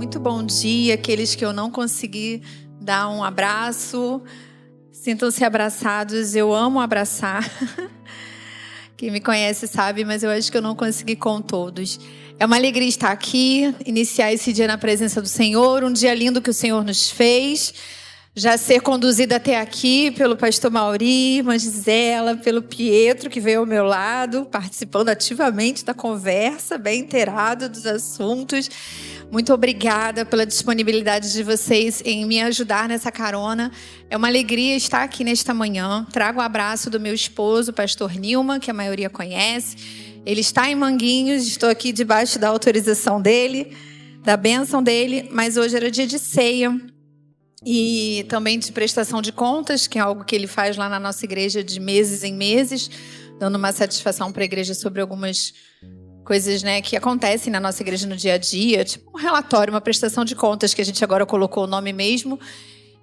Muito bom dia. Aqueles que eu não consegui dar um abraço, sintam-se abraçados. Eu amo abraçar. Quem me conhece sabe, mas eu acho que eu não consegui com todos. É uma alegria estar aqui, iniciar esse dia na presença do Senhor, um dia lindo que o Senhor nos fez. Já ser conduzida até aqui pelo pastor Mauri, irmã Gisela, pelo Pietro, que veio ao meu lado, participando ativamente da conversa, bem inteirado dos assuntos. Muito obrigada pela disponibilidade de vocês em me ajudar nessa carona. É uma alegria estar aqui nesta manhã. Trago o abraço do meu esposo, o pastor Nilman, que a maioria conhece. Ele está em Manguinhos, estou aqui debaixo da autorização dele, da bênção dele, mas hoje era dia de ceia. E também de prestação de contas, que é algo que ele faz lá na nossa igreja de meses em meses, dando uma satisfação para a igreja sobre algumas coisas, né, que acontecem na nossa igreja no dia a dia, tipo um relatório, uma prestação de contas, que a gente agora colocou o nome mesmo.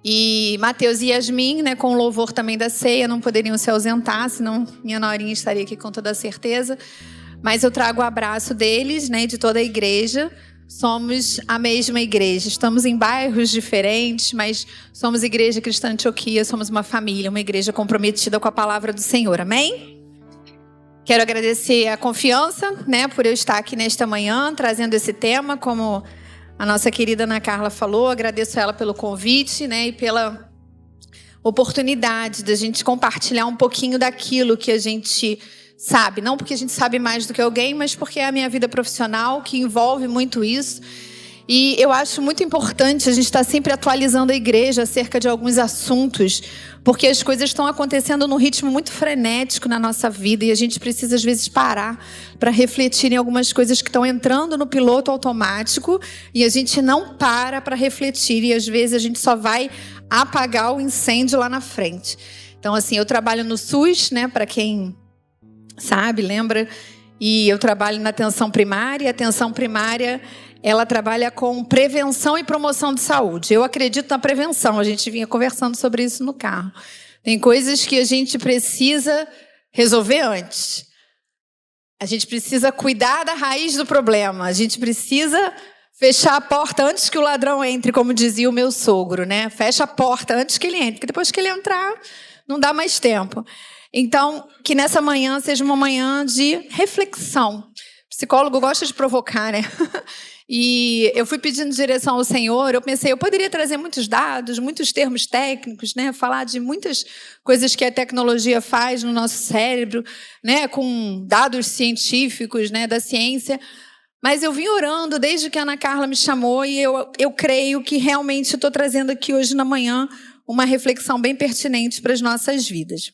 E Mateus e Yasmin, né, com o louvor também da ceia, não poderiam se ausentar, senão minha norinha estaria aqui com toda certeza. Mas eu trago o abraço deles, né, de toda a igreja. Somos a mesma igreja, estamos em bairros diferentes, mas somos Igreja Cristã Antioquia, somos uma família, uma igreja comprometida com a palavra do Senhor, amém? Quero agradecer a confiança, né, por eu estar aqui nesta manhã, trazendo esse tema, como a nossa querida Ana Carla falou, agradeço a ela pelo convite, né, e pela oportunidade da gente compartilhar um pouquinho daquilo que a gente sabe, não porque a gente sabe mais do que alguém, mas porque é a minha vida profissional que envolve muito isso. E eu acho muito importante a gente estar sempre atualizando a igreja acerca de alguns assuntos, porque as coisas estão acontecendo num ritmo muito frenético na nossa vida e a gente precisa às vezes parar para refletir em algumas coisas que estão entrando no piloto automático e a gente não para refletir e às vezes a gente só vai apagar o incêndio lá na frente. Então assim, eu trabalho no SUS, né, para quem sabe, lembra? E eu trabalho na atenção primária. A atenção primária, ela trabalha com prevenção e promoção de saúde. Eu acredito na prevenção. A gente vinha conversando sobre isso no carro. Tem coisas que a gente precisa resolver antes. A gente precisa cuidar da raiz do problema. A gente precisa fechar a porta antes que o ladrão entre, como dizia o meu sogro, né? Fecha a porta antes que ele entre, porque depois que ele entrar, não dá mais tempo. Então, que nessa manhã seja uma manhã de reflexão. O psicólogo gosta de provocar, né? E eu fui pedindo direção ao Senhor, eu pensei, eu poderia trazer muitos dados, muitos termos técnicos, né? Falar de muitas coisas que a tecnologia faz no nosso cérebro, né? Com dados científicos, né? Da ciência. Mas eu vim orando desde que a Ana Carla me chamou e eu creio que realmente estou trazendo aqui hoje na manhã uma reflexão bem pertinente para as nossas vidas.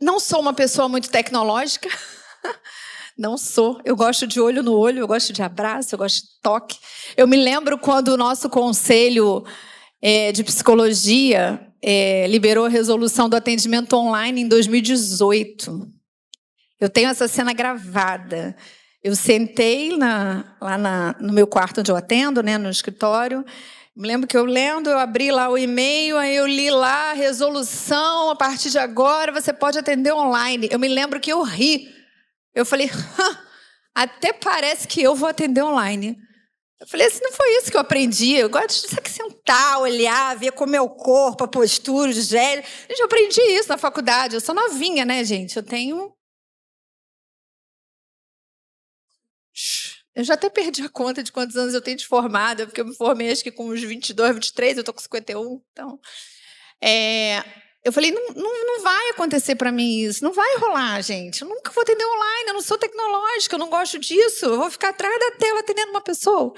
Não sou uma pessoa muito tecnológica, não sou. Eu gosto de olho no olho, eu gosto de abraço, eu gosto de toque. Eu me lembro quando o nosso conselho de psicologia liberou a resolução do atendimento online em 2018. Eu tenho essa cena gravada. Eu sentei no meu quarto onde eu atendo, né, no escritório. Me lembro que eu abri lá o e-mail, aí eu li lá a resolução, a partir de agora você pode atender online. Eu me lembro que eu ri. Eu falei, até parece que eu vou atender online. Eu falei, assim, não foi isso que eu aprendi. Eu gosto de sentar, olhar, ver como é o corpo, a postura, os gestos. Gente, eu aprendi isso na faculdade. Eu sou novinha, né, gente? Eu já até perdi a conta de quantos anos eu tenho de formada, porque eu me formei acho que com uns 22, 23, eu estou com 51. Então, eu falei, não vai acontecer para mim isso, não vai rolar, gente. Eu nunca vou atender online, eu não sou tecnológica, eu não gosto disso. Eu vou ficar atrás da tela atendendo uma pessoa.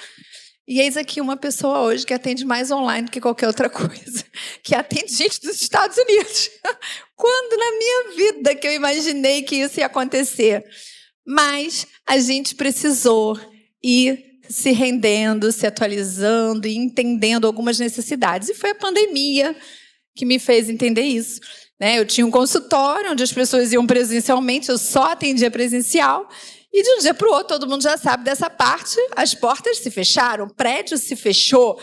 E eis aqui uma pessoa hoje que atende mais online do que qualquer outra coisa, que atende gente dos Estados Unidos. Quando na minha vida que eu imaginei que isso ia acontecer? Mas a gente precisou ir se rendendo, se atualizando e entendendo algumas necessidades. E foi a pandemia que me fez entender isso, né? Eu tinha um consultório onde as pessoas iam presencialmente, eu só atendia presencial. E de um dia para o outro, todo mundo já sabe dessa parte, as portas se fecharam, o prédio se fechou.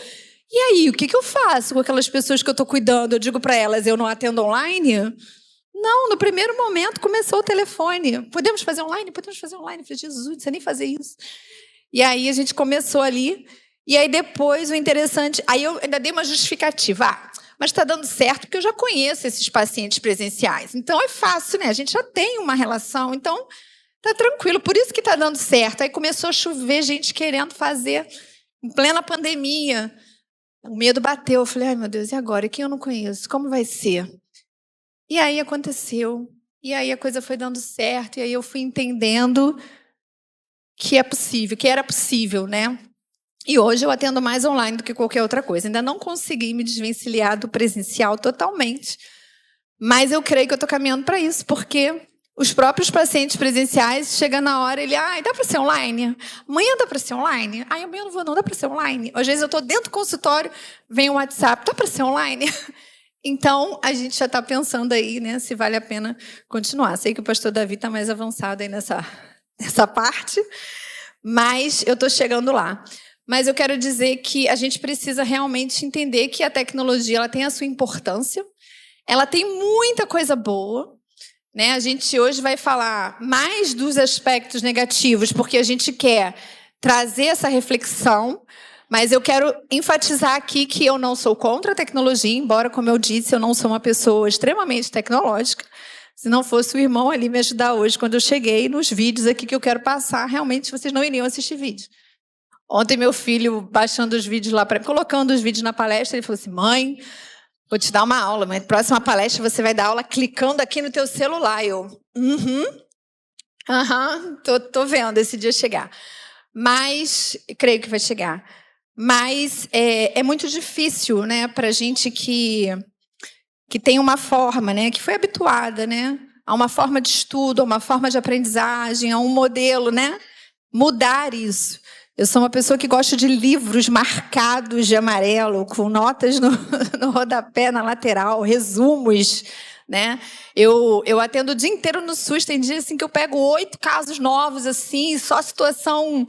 E aí, o que eu faço com aquelas pessoas que eu estou cuidando? Eu digo para elas, eu não atendo online? Não, no primeiro momento começou o telefone. Podemos fazer online? Podemos fazer online. Eu falei, Jesus, não sei nem fazer isso. E aí a gente começou ali. E aí depois o interessante... Aí eu ainda dei uma justificativa. Mas está dando certo porque eu já conheço esses pacientes presenciais. Então é fácil, né? A gente já tem uma relação, então tá tranquilo. Por isso que está dando certo. Aí começou a chover gente querendo fazer em plena pandemia. O medo bateu. Eu falei, ai meu Deus, e agora? E quem eu não conheço? Como vai ser? E aí aconteceu. E aí a coisa foi dando certo. E aí eu fui entendendo que é possível, que era possível, né? E hoje eu atendo mais online do que qualquer outra coisa. Ainda não consegui me desvencilhar do presencial totalmente, mas eu creio que eu estou caminhando para isso, porque os próprios pacientes presenciais, chega na hora, ele, dá para ser online? Amanhã dá para ser online? Amanhã eu não vou, não, dá para ser online? Às vezes eu estou dentro do consultório, vem um WhatsApp, dá para ser online? Então, a gente já está pensando aí, né, se vale a pena continuar. Sei que o pastor Davi está mais avançado aí nessa parte, mas eu estou chegando lá. Mas eu quero dizer que a gente precisa realmente entender que a tecnologia ela tem a sua importância, ela tem muita coisa boa, né? A gente hoje vai falar mais dos aspectos negativos, porque a gente quer trazer essa reflexão, mas eu quero enfatizar aqui que eu não sou contra a tecnologia, embora, como eu disse, eu não sou uma pessoa extremamente tecnológica. Se não fosse o irmão ali me ajudar hoje, quando eu cheguei nos vídeos aqui que eu quero passar, realmente vocês não iriam assistir vídeo. Ontem meu filho baixando os vídeos lá, colocando os vídeos na palestra, ele falou assim, mãe, vou te dar uma aula, mas na próxima palestra você vai dar aula clicando aqui no teu celular. Eu, tô vendo esse dia chegar. Mas, creio que vai chegar. Mas é muito difícil, né, para a gente que tem uma forma, né, que foi habituada, né, a uma forma de estudo, a uma forma de aprendizagem, a um modelo, né, mudar isso. Eu sou uma pessoa que gosta de livros marcados de amarelo, com notas no rodapé, na lateral, resumos, né? Eu atendo o dia inteiro no SUS, tem dias assim que eu pego 8 casos novos, assim, só situação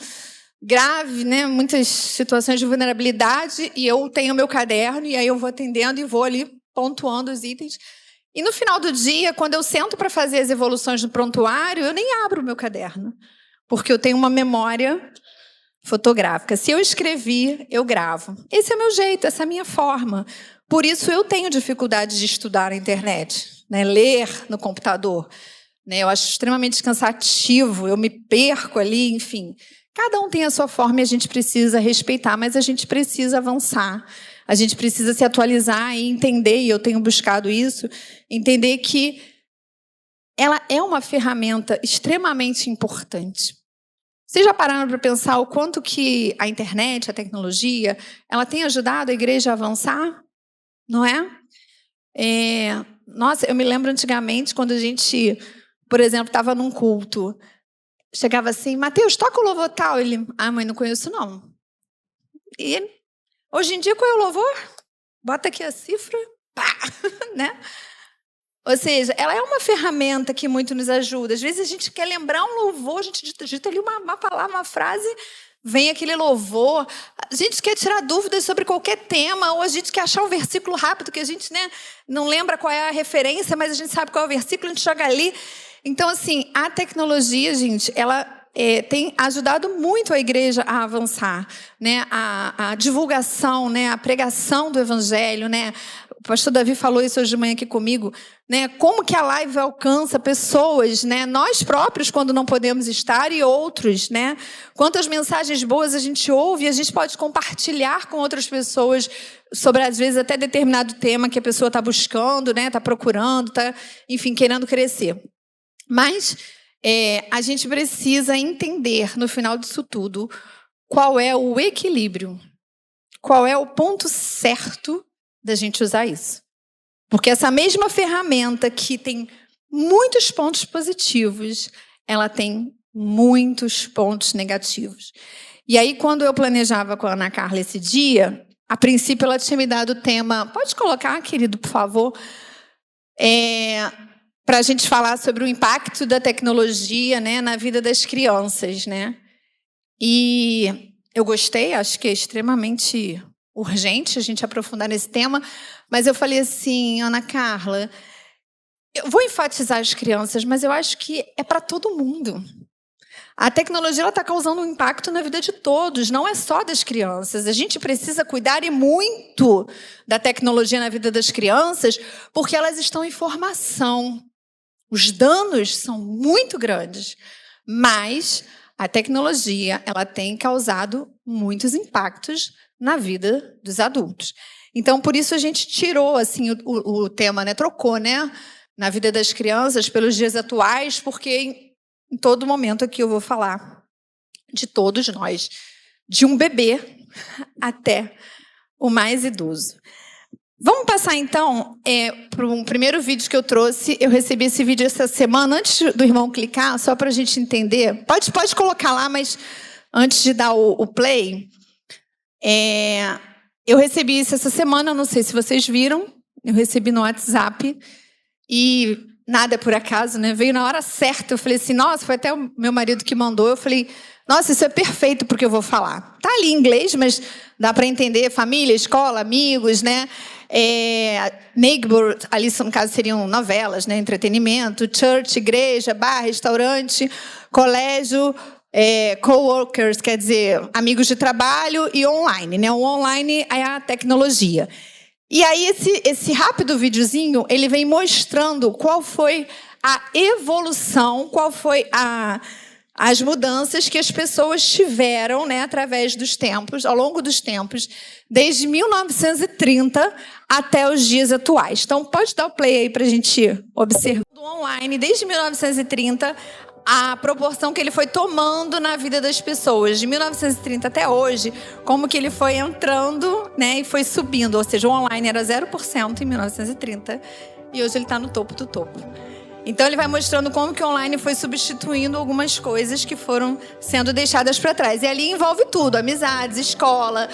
grave, né? Muitas situações de vulnerabilidade, e eu tenho meu caderno, e aí eu vou atendendo e vou ali pontuando os itens. E no final do dia, quando eu sento para fazer as evoluções do prontuário, eu nem abro o meu caderno, porque eu tenho uma memória fotográfica. Se eu escrevi, eu gravo. Esse é o meu jeito, essa é a minha forma. Por isso eu tenho dificuldade de estudar na internet, né? Ler no computador, né? Eu acho extremamente cansativo, eu me perco ali, enfim. Cada um tem a sua forma e a gente precisa respeitar, mas a gente precisa avançar. A gente precisa se atualizar e entender, e eu tenho buscado isso, entender que ela é uma ferramenta extremamente importante. Vocês já pararam para pensar o quanto que a internet, a tecnologia, ela tem ajudado a igreja a avançar? Não é? Nossa, eu me lembro antigamente, quando a gente, por exemplo, estava num culto, chegava assim, Mateus, toca o louvor tal. Ele, mãe, não conheço não. E hoje em dia, qual é o louvor? Bota aqui a cifra, pá, né? Ou seja, ela é uma ferramenta que muito nos ajuda. Às vezes a gente quer lembrar um louvor, a gente digita ali uma palavra, uma frase, vem aquele louvor. A gente quer tirar dúvidas sobre qualquer tema, ou a gente quer achar um versículo rápido, que a gente, né, não lembra qual é a referência, mas a gente sabe qual é o versículo, a gente joga ali. Então, assim, a tecnologia, gente, ela tem ajudado muito a igreja a avançar, né? A divulgação, né? A pregação do evangelho, né? O pastor Davi falou isso hoje de manhã aqui comigo, né? Como que a live alcança pessoas, né? Nós próprios, quando não podemos estar, e outros, né? Quantas mensagens boas a gente ouve e a gente pode compartilhar com outras pessoas sobre, às vezes, até determinado tema que a pessoa está buscando, né? Está procurando, está, enfim, querendo crescer. Mas a gente precisa entender, no final disso tudo, qual é o equilíbrio, qual é o ponto certo da gente usar isso. Porque essa mesma ferramenta que tem muitos pontos positivos, ela tem muitos pontos negativos. E aí, quando eu planejava com a Ana Carla esse dia, a princípio ela tinha me dado o tema... Pode colocar, querido, por favor? Para a gente falar sobre o impacto da tecnologia, né, na vida das crianças, né? E eu gostei, acho que é extremamente urgente a gente aprofundar nesse tema, mas eu falei assim, Ana Carla, eu vou enfatizar as crianças, mas eu acho que é para todo mundo. A tecnologia está causando um impacto na vida de todos, não é só das crianças. A gente precisa cuidar e muito da tecnologia na vida das crianças, porque elas estão em formação. Os danos são muito grandes, mas a tecnologia ela tem causado muitos impactos na vida dos adultos. Então, por isso a gente tirou assim, o tema, né? Trocou, né? Na vida das crianças pelos dias atuais, porque em todo momento aqui eu vou falar de todos nós, de um bebê até o mais idoso. Vamos passar, então, para um primeiro vídeo que eu trouxe. Eu recebi esse vídeo essa semana, antes do irmão clicar, só para a gente entender. Pode colocar lá, mas antes de dar o play. Eu recebi isso essa semana, não sei se vocês viram. Eu recebi no WhatsApp e nada é por acaso, né? Veio na hora certa. Eu falei assim, nossa, foi até o meu marido que mandou. Eu falei, nossa, isso é perfeito porque eu vou falar. Tá ali em inglês, mas dá para entender família, escola, amigos, né? Neighbor, ali no caso seriam novelas, né? Entretenimento, church, igreja, bar, restaurante, colégio, coworkers, quer dizer, amigos de trabalho e online, né? O online é a tecnologia. E aí esse rápido videozinho, ele vem mostrando qual foi a evolução, qual foi as mudanças que as pessoas tiveram, né, através dos tempos, ao longo dos tempos, desde 1930 até os dias atuais. Então, pode dar o play aí para a gente observar. Do online, desde 1930, a proporção que ele foi tomando na vida das pessoas, de 1930 até hoje, como que ele foi entrando, né, e foi subindo. Ou seja, o online era 0% em 1930 e hoje ele está no topo do topo. Então, ele vai mostrando como que o online foi substituindo algumas coisas que foram sendo deixadas para trás. E ali envolve tudo, amizades, escola,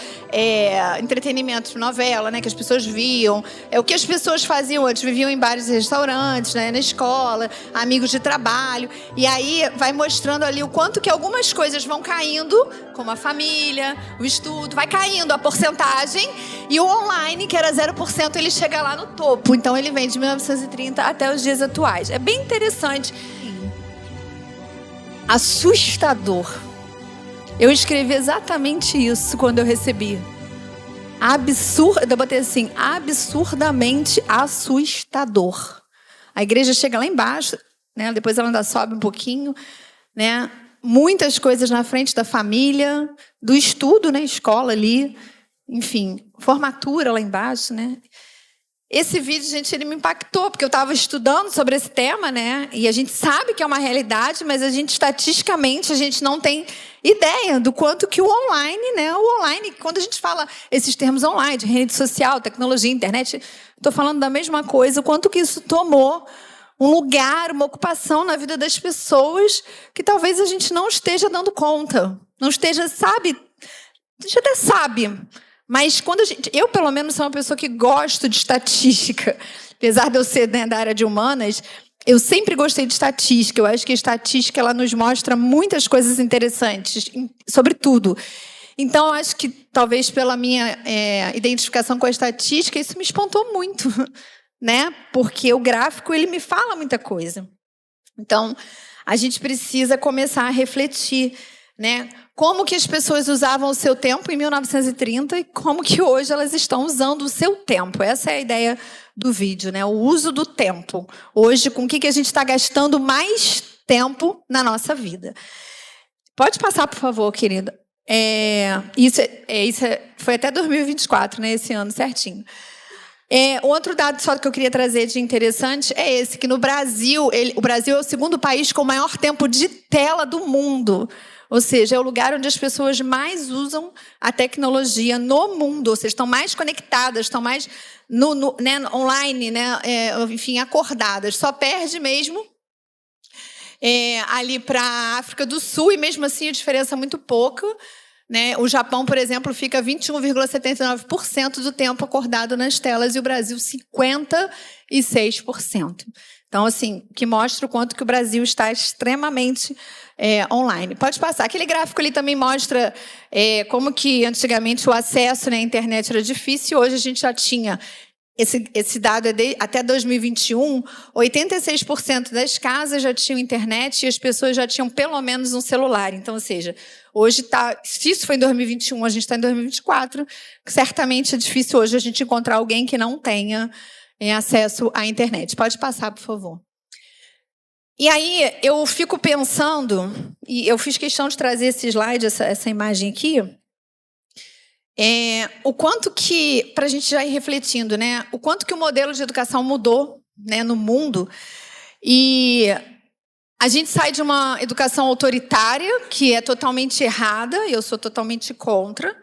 entretenimento, novela, né, que as pessoas viam. O que as pessoas faziam antes, viviam em bares e restaurantes, né, na escola, amigos de trabalho. E aí vai mostrando ali o quanto que algumas coisas vão caindo, como a família, o estudo, vai caindo a porcentagem. E o online, que era 0%, ele chega lá no topo. Então, ele vem de 1930 até os dias atuais. É bem interessante. Assustador. Eu escrevi exatamente isso quando eu recebi. Eu botei assim, absurdamente assustador. A igreja chega lá embaixo, né? Depois ela ainda sobe um pouquinho, né? Muitas coisas na frente da família, do estudo, né? Escola ali, enfim, formatura lá embaixo, né? Esse vídeo, gente, ele me impactou, porque eu estava estudando sobre esse tema, né? E a gente sabe que é uma realidade, mas estatisticamente, a gente não tem ideia do quanto que o online, né? O online, quando a gente fala esses termos online, de rede social, tecnologia, internet, estou falando da mesma coisa, o quanto que isso tomou um lugar, uma ocupação na vida das pessoas que talvez a gente não esteja dando conta. Não esteja, sabe? A gente até sabe. Mas quando eu, pelo menos, sou uma pessoa que gosto de estatística. Apesar de eu ser, né, da área de humanas, eu sempre gostei de estatística. Eu acho que a estatística ela nos mostra muitas coisas interessantes, sobre tudo. Então, eu acho que, talvez pela minha identificação com a estatística, isso me espantou muito, né? Porque o gráfico ele me fala muita coisa. Então, a gente precisa começar a refletir, né? Como que as pessoas usavam o seu tempo em 1930 e como que hoje elas estão usando o seu tempo. Essa é a ideia do vídeo, né? O uso do tempo. Hoje, com o que a gente está gastando mais tempo na nossa vida. Pode passar, por favor, querida. Foi até 2024, né? Esse ano, certinho. Outro dado só que eu queria trazer de interessante é esse, que no Brasil, o Brasil é o segundo país com o maior tempo de tela do mundo. Ou seja, é o lugar onde as pessoas mais usam a tecnologia no mundo. Ou seja, estão mais conectadas, estão mais né, online, né, enfim, acordadas. Só perde mesmo ali para a África do Sul, e mesmo assim a diferença é muito pouca. Né? O Japão, por exemplo, fica 21,79% do tempo acordado nas telas e o Brasil 56%. Então, assim, que mostra o quanto que o Brasil está extremamente online. Pode passar. Aquele gráfico ali também mostra como que antigamente o acesso, né, à internet era difícil, hoje a gente já tinha esse dado é até 2021, 86% das casas já tinham internet e as pessoas já tinham pelo menos um celular. Então, ou seja, hoje se isso foi em 2021, a gente está em 2024, certamente é difícil hoje a gente encontrar alguém que não tenha acesso à internet. Pode passar, por favor. E aí eu fico pensando, e eu fiz questão de trazer esse slide, essa imagem aqui, o quanto que, para a gente já ir refletindo, né, o quanto que o modelo de educação mudou, né, no mundo. E a gente sai de uma educação autoritária, que é totalmente errada, e eu sou totalmente contra,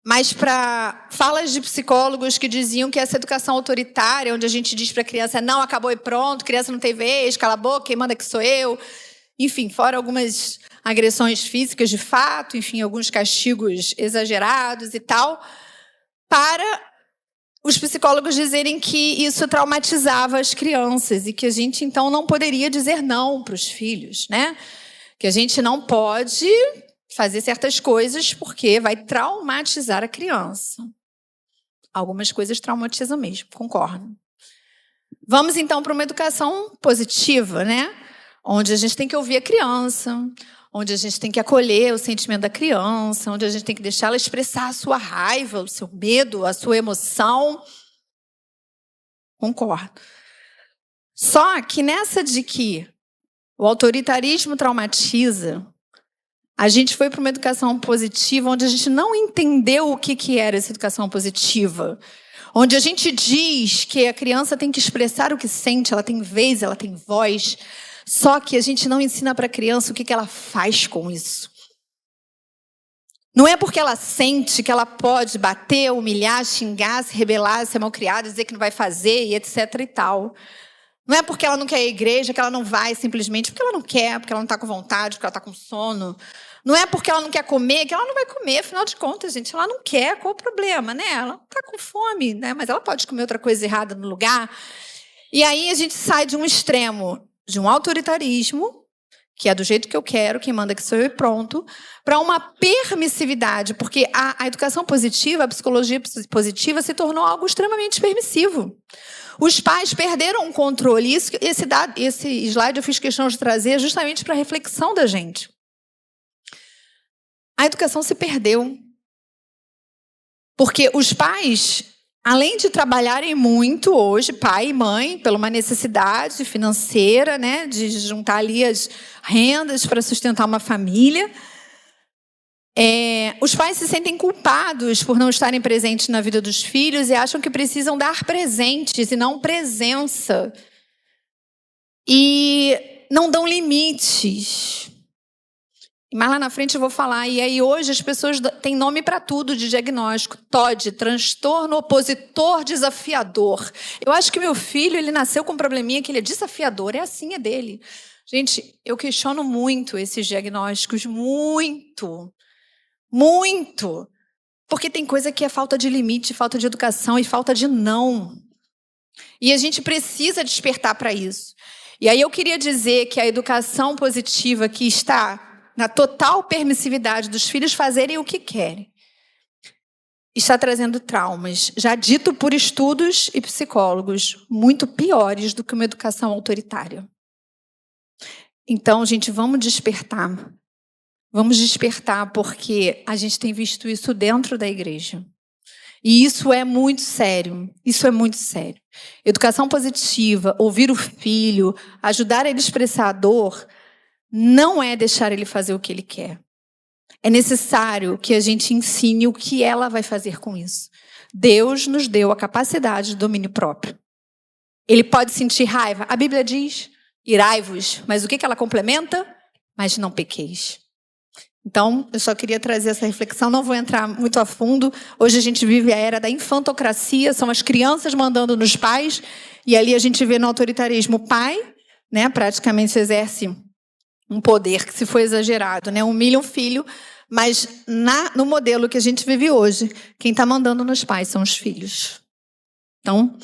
mas para falas de psicólogos que diziam que essa educação autoritária, onde a gente diz para a criança, não, acabou e pronto, criança não tem vez, cala a boca, quem manda que sou eu. Enfim, fora algumas agressões físicas de fato, enfim, alguns castigos exagerados e tal, para os psicólogos dizerem que isso traumatizava as crianças e que a gente, então, não poderia dizer não para os filhos, né? Que a gente não pode fazer certas coisas porque vai traumatizar a criança. Algumas coisas traumatizam mesmo, concordo. Vamos, então, para uma educação positiva, né? Onde a gente tem que ouvir a criança, onde a gente tem que acolher o sentimento da criança, onde a gente tem que deixar ela expressar a sua raiva, o seu medo, a sua emoção. Concordo. Só que nessa de que o autoritarismo traumatiza, a gente foi para uma educação positiva onde a gente não entendeu o que era essa educação positiva. Onde a gente diz que a criança tem que expressar o que sente, ela tem vez, ela tem voz. Só que a gente não ensina para a criança o que ela faz com isso. Não é porque ela sente que ela pode bater, humilhar, xingar, se rebelar, ser malcriada, dizer que não vai fazer e etc e tal. Não é porque ela não quer ir à igreja que ela não vai simplesmente porque ela não quer, porque ela não está com vontade, porque ela está com sono. Não é porque ela não quer comer que ela não vai comer. Afinal de contas, gente, ela não quer. Qual o problema, né? Ela está com fome, né? Mas ela pode comer outra coisa errada no lugar. E aí a gente sai de um extremo, de um autoritarismo, que é do jeito que eu quero, quem manda que sou eu e pronto, para uma permissividade, porque a educação positiva, a psicologia positiva se tornou algo extremamente permissivo. Os pais perderam o controle. Esse slide eu fiz questão de trazer justamente para a reflexão da gente. A educação se perdeu. Porque os pais, além de trabalharem muito hoje, pai e mãe, pela uma necessidade financeira, né, de juntar ali as rendas para sustentar uma família, os pais se sentem culpados por não estarem presentes na vida dos filhos e acham que precisam dar presentes e não presença. E não dão limites. Mas lá na frente eu vou falar. E aí hoje as pessoas têm nome para tudo de diagnóstico. TOD, transtorno opositor desafiador. Eu acho que meu filho, ele nasceu com um probleminha que ele é desafiador. É assim, é dele. Gente, eu questiono muito esses diagnósticos. Muito. Muito. Porque tem coisa que é falta de limite, falta de educação e falta de não. E a gente precisa despertar para isso. E aí eu queria dizer que a educação positiva que está na total permissividade dos filhos fazerem o que querem, está trazendo traumas, já dito por estudos e psicólogos, muito piores do que uma educação autoritária. Então, gente, vamos despertar. Vamos despertar, porque a gente tem visto isso dentro da igreja. E isso é muito sério. Isso é muito sério. Educação positiva, ouvir o filho, ajudar ele a expressar a dor, não é deixar ele fazer o que ele quer. É necessário que a gente ensine o que ela vai fazer com isso. Deus nos deu a capacidade de domínio próprio. Ele pode sentir raiva. A Bíblia diz, irai-vos. Mas o que ela complementa? Mas não pequeis. Então, eu só queria trazer essa reflexão. Não vou entrar muito a fundo. Hoje a gente vive a era da infantocracia. São as crianças mandando nos pais. E ali a gente vê no autoritarismo o pai, né, praticamente exerce um poder que, se for exagerado, né, humilha um filho, mas no modelo que a gente vive hoje, quem está mandando nos pais são os filhos. Então,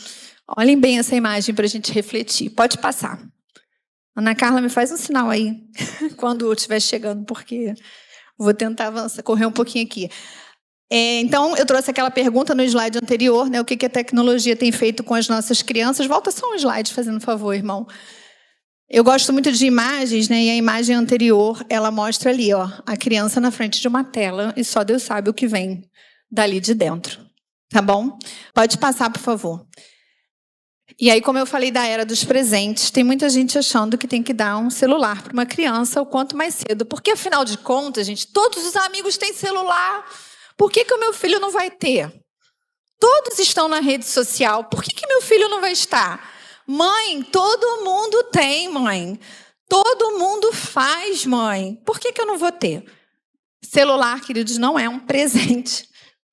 olhem bem essa imagem para a gente refletir. Pode passar. Ana Carla, me faz um sinal aí, quando eu estiver chegando, porque vou tentar avançar, correr um pouquinho aqui. Então, eu trouxe aquela pergunta no slide anterior, né? O que a tecnologia tem feito com as nossas crianças? Volta só um slide, fazendo favor, irmão. Eu gosto muito de imagens, né? E a imagem anterior, ela mostra ali, ó, a criança na frente de uma tela e só Deus sabe o que vem dali de dentro. Tá bom? Pode passar, por favor. E aí, como eu falei da era dos presentes, tem muita gente achando que tem que dar um celular para uma criança o quanto mais cedo. Porque, afinal de contas, gente, todos os amigos têm celular. Por que o meu filho não vai ter? Todos estão na rede social. Por que meu filho não vai estar? Mãe, todo mundo tem, mãe. Todo mundo faz, mãe. Por que eu não vou ter? Celular, queridos, não é um presente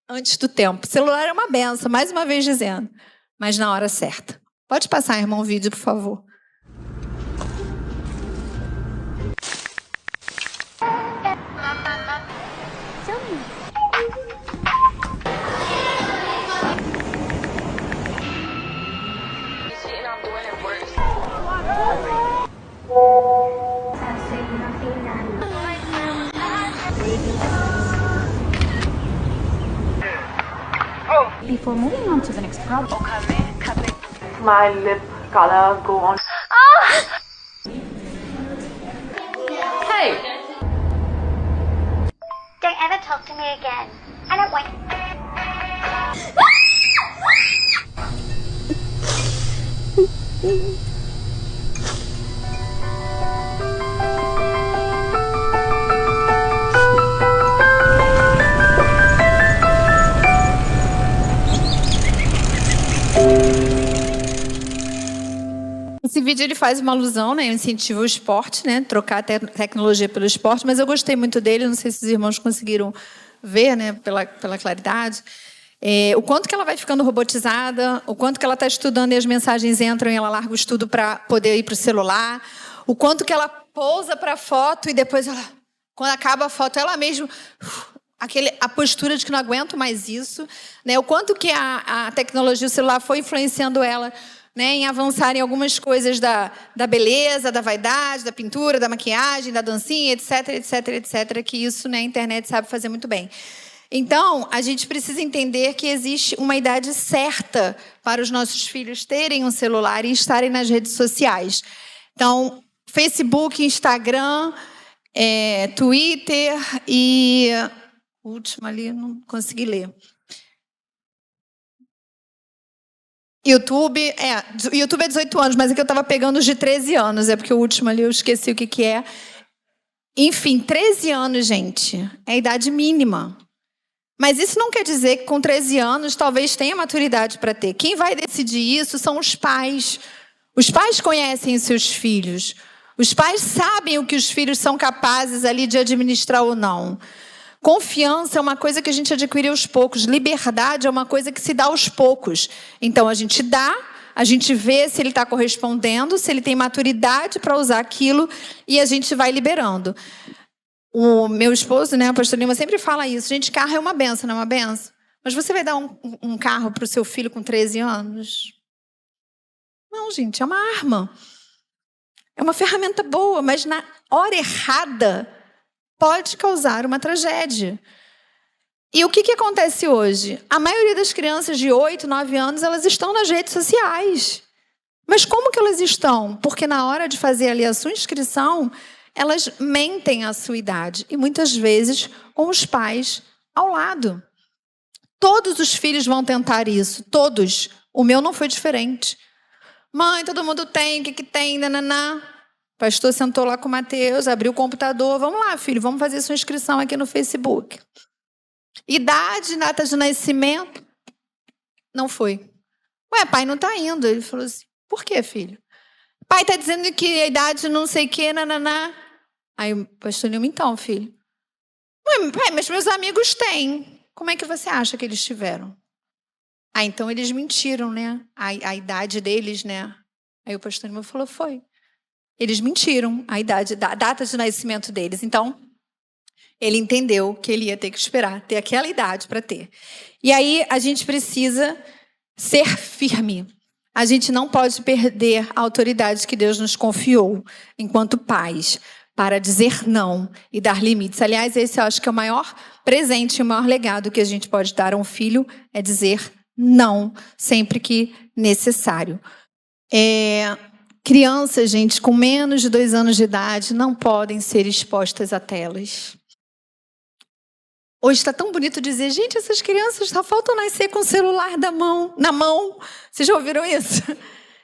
antes do tempo. Celular é uma benção, mais uma vez dizendo, mas na hora certa. Pode passar, irmão, o vídeo, por favor. Before moving on to the next problem. My lip color go on. Hey! Don't ever talk to me again. I don't want. Esse vídeo ele faz uma alusão, né? Incentiva o esporte, né? Trocar a tecnologia pelo esporte, mas eu gostei muito dele, não sei se os irmãos conseguiram ver, né? Pela claridade. O quanto que ela vai ficando robotizada, o quanto que ela está estudando e as mensagens entram e ela larga o estudo para poder ir para o celular, o quanto que ela pousa para a foto e depois, quando acaba a foto, ela mesma... a postura de que não aguento mais isso, né? O quanto que a tecnologia, o celular foi influenciando ela, né, em avançar em algumas coisas da beleza, da vaidade, da pintura, da maquiagem, da dancinha, etc, etc, etc, que isso, né, a internet sabe fazer muito bem. Então, a gente precisa entender que existe uma idade certa para os nossos filhos terem um celular e estarem nas redes sociais. Então, Facebook, Instagram, Twitter e... o último ali, não consegui ler. YouTube é 18 anos, mas aqui eu estava pegando os de 13 anos, é porque o último ali eu esqueci o que é. Enfim, 13 anos, gente, é a idade mínima. Mas isso não quer dizer que com 13 anos talvez tenha maturidade para ter. Quem vai decidir isso são os pais. Os pais conhecem os seus filhos. Os pais sabem o que os filhos são capazes ali de administrar ou não. Confiança é uma coisa que a gente adquire aos poucos. Liberdade é uma coisa que se dá aos poucos. Então, a gente dá, a gente vê se ele está correspondendo, se ele tem maturidade para usar aquilo, e a gente vai liberando. O meu esposo, né, o pastor Lima, sempre fala isso. Gente, carro é uma benção, não é uma benção? Mas você vai dar um carro para o seu filho com 13 anos? Não, gente, é uma arma. É uma ferramenta boa, mas na hora errada... pode causar uma tragédia. E o que acontece hoje? A maioria das crianças de 8, 9 anos, elas estão nas redes sociais. Mas como que elas estão? Porque na hora de fazer ali a sua inscrição, elas mentem a sua idade. E muitas vezes com os pais ao lado. Todos os filhos vão tentar isso. Todos. O meu não foi diferente. Mãe, todo mundo tem, o que tem, nananá. O pastor sentou lá com o Mateus, abriu o computador. Vamos lá, filho, vamos fazer sua inscrição aqui no Facebook. Idade, data de nascimento. Não foi. Ué, pai não está indo. Ele falou assim, por quê, filho? Pai está dizendo que a idade não sei o quê, nananá. Aí o pastor Nilma, então, filho. Ué, pai, mas meus amigos têm. Como é que você acha que eles tiveram? Ah, então eles mentiram, né? A idade deles, né? Aí o pastor Nilma falou, foi. Eles mentiram a idade, a data de nascimento deles. Então, ele entendeu que ele ia ter que esperar, ter aquela idade para ter. E aí, a gente precisa ser firme. A gente não pode perder a autoridade que Deus nos confiou enquanto pais. para dizer não e dar limites. Aliás, esse eu acho que é o maior presente, o maior legado que a gente pode dar a um filho, é dizer não, sempre que necessário. Crianças, gente, com menos de 2 anos de idade não podem ser expostas a telas. Hoje está tão bonito dizer, gente, essas crianças só faltam nascer com o celular na mão. Vocês já ouviram isso?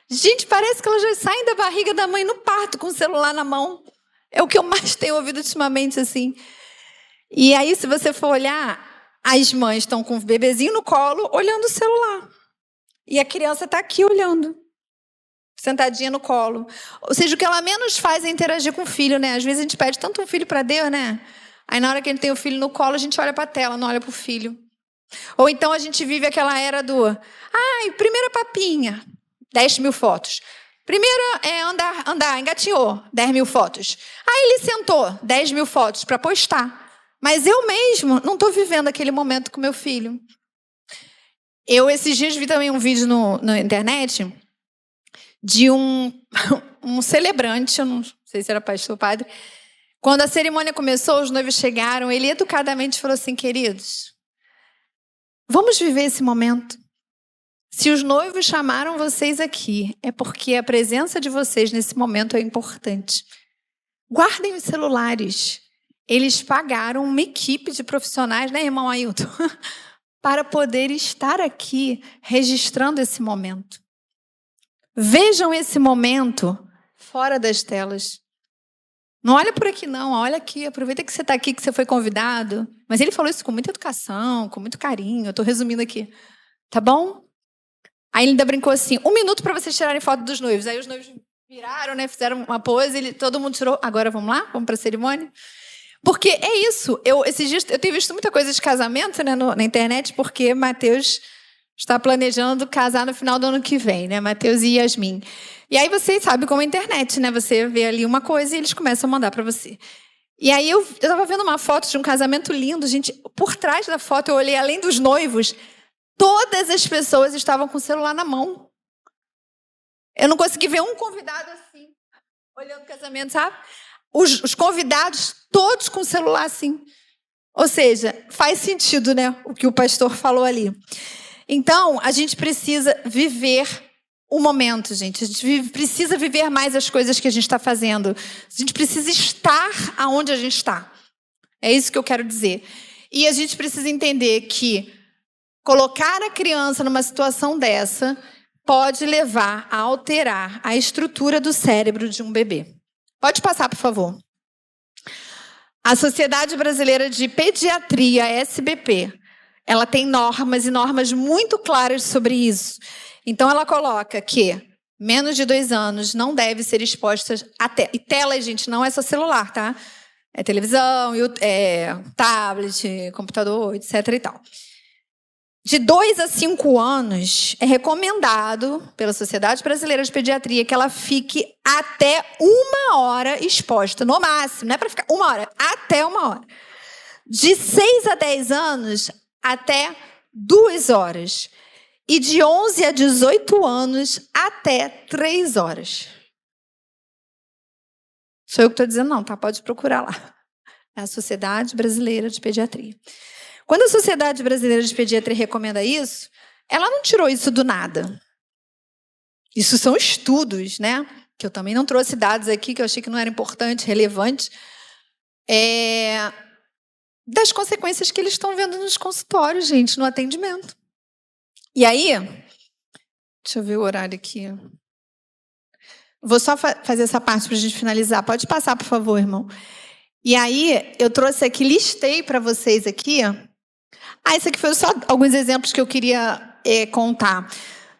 Gente, parece que elas já saem da barriga da mãe no parto com o celular na mão. É o que eu mais tenho ouvido ultimamente, assim. E aí, se você for olhar, as mães estão com o bebezinho no colo, olhando o celular. E a criança está aqui olhando, sentadinha no colo. Ou seja, o que ela menos faz é interagir com o filho, né? Às vezes a gente pede tanto um filho para Deus, né? Aí na hora que a gente tem o filho no colo, a gente olha para a tela, não olha para o filho. Ou então a gente vive aquela era do... primeira papinha, 10 mil fotos. Primeira é andar, engatinhou, 10 mil fotos. Aí ele sentou, 10 mil fotos para postar. Mas eu mesmo não estou vivendo aquele momento com meu filho. Eu, esses dias, vi também um vídeo na internet de um celebrante, eu não sei se era pastor ou padre. Quando a cerimônia começou, os noivos chegaram, ele educadamente falou assim, queridos, vamos viver esse momento. Se os noivos chamaram vocês aqui, é porque a presença de vocês nesse momento é importante. Guardem os celulares. Eles pagaram uma equipe de profissionais, né, irmão Ailton? Para poder estar aqui registrando esse momento. Vejam esse momento fora das telas. Não olha por aqui não, olha aqui, aproveita que você está aqui, que você foi convidado. Mas ele falou isso com muita educação, com muito carinho, eu estou resumindo aqui. Tá bom? Aí ele ainda brincou assim, 1 minuto para vocês tirarem foto dos noivos. Aí os noivos viraram, né, fizeram uma pose, todo mundo tirou. Agora vamos lá? Vamos para a cerimônia? Porque é isso, esses dias eu tenho visto muita coisa de casamento, né, na internet, porque Mateus está planejando casar no final do ano que vem, né? Mateus e Yasmin. E aí vocês sabem como é a internet, né? Você vê ali uma coisa e eles começam a mandar para você. E aí eu estava vendo uma foto de um casamento lindo, gente. Por trás da foto eu olhei, além dos noivos, todas as pessoas estavam com o celular na mão. Eu não consegui ver um convidado assim, olhando o casamento, sabe? Os convidados todos com o celular assim. Ou seja, faz sentido, né? O que o pastor falou ali. Então, a gente precisa viver o momento, gente. A gente precisa viver mais as coisas que a gente está fazendo. A gente precisa estar aonde a gente está. É isso que eu quero dizer. E a gente precisa entender que colocar a criança numa situação dessa pode levar a alterar a estrutura do cérebro de um bebê. Pode passar, por favor. A Sociedade Brasileira de Pediatria, SBP, ela tem normas e normas muito claras sobre isso. Então, ela coloca que menos de 2 anos não deve ser expostas a tela. E tela, gente, não é só celular, tá? É televisão, tablet, computador, etc. e tal. De 2 a 5 anos, é recomendado pela Sociedade Brasileira de Pediatria que ela fique até 1 hora exposta, no máximo. Não é para ficar 1 hora, até 1 hora. De 6 a 10 anos, até 2 horas. E de 11 a 18 anos, até 3 horas. Sou eu que estou dizendo não, tá? Pode procurar lá. É a Sociedade Brasileira de Pediatria. Quando a Sociedade Brasileira de Pediatria recomenda isso, ela não tirou isso do nada. Isso são estudos, né? Que eu também não trouxe dados aqui, que eu achei que não era importante, relevante. Das consequências que eles estão vendo nos consultórios, gente, no atendimento. E aí, deixa eu ver o horário aqui. Vou só fazer essa parte para a gente finalizar. Pode passar, por favor, irmão. E aí, eu trouxe aqui, listei para vocês aqui. Esse aqui foi só alguns exemplos que eu queria contar.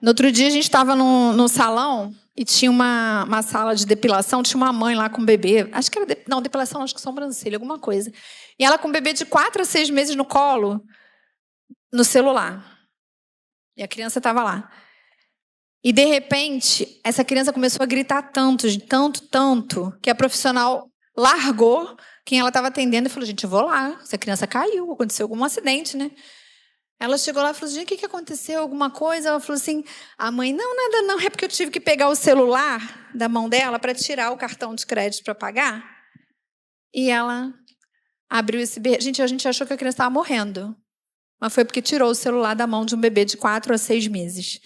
No outro dia, a gente estava no salão e tinha uma sala de depilação, tinha uma mãe lá com um bebê. Acho que era... depilação, acho que sobrancelha, alguma coisa. E ela com um bebê de 4 a 6 meses no colo, no celular. E a criança estava lá. E, de repente, essa criança começou a gritar tanto, que a profissional largou quem ela estava atendendo e falou, gente, eu vou lá. Essa criança caiu, aconteceu algum acidente, né? Ela chegou lá e falou, gente, o que aconteceu? Alguma coisa? Ela falou assim, a mãe, não, nada não, é porque eu tive que pegar o celular da mão dela para tirar o cartão de crédito para pagar. e ela abriu esse berreiro. Gente, a gente achou que a criança estava morrendo. Mas foi porque tirou o celular da mão de um bebê de 4 a 6 meses.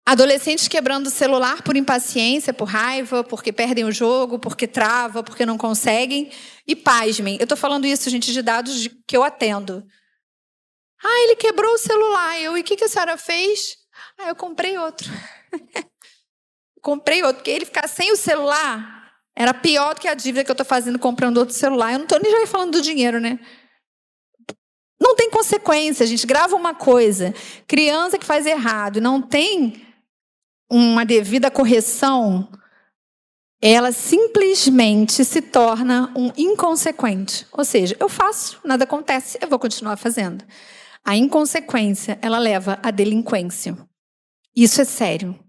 Adolescentes quebrando o celular por impaciência, por raiva, porque perdem o jogo, porque trava, porque não conseguem. E pasmem, eu estou falando isso, gente, de dados que eu atendo. Ele quebrou o celular. E o que a senhora fez? Eu comprei outro. Comprei outro, porque ele ficar sem o celular era pior do que a dívida que eu estou fazendo comprando outro celular. Eu não estou nem já falando do dinheiro, né? Não tem consequência, a gente grava uma coisa. Criança que faz errado e não tem uma devida correção, ela simplesmente se torna um inconsequente. Ou seja, eu faço, nada acontece, eu vou continuar fazendo. A inconsequência, ela leva à delinquência. Isso é sério.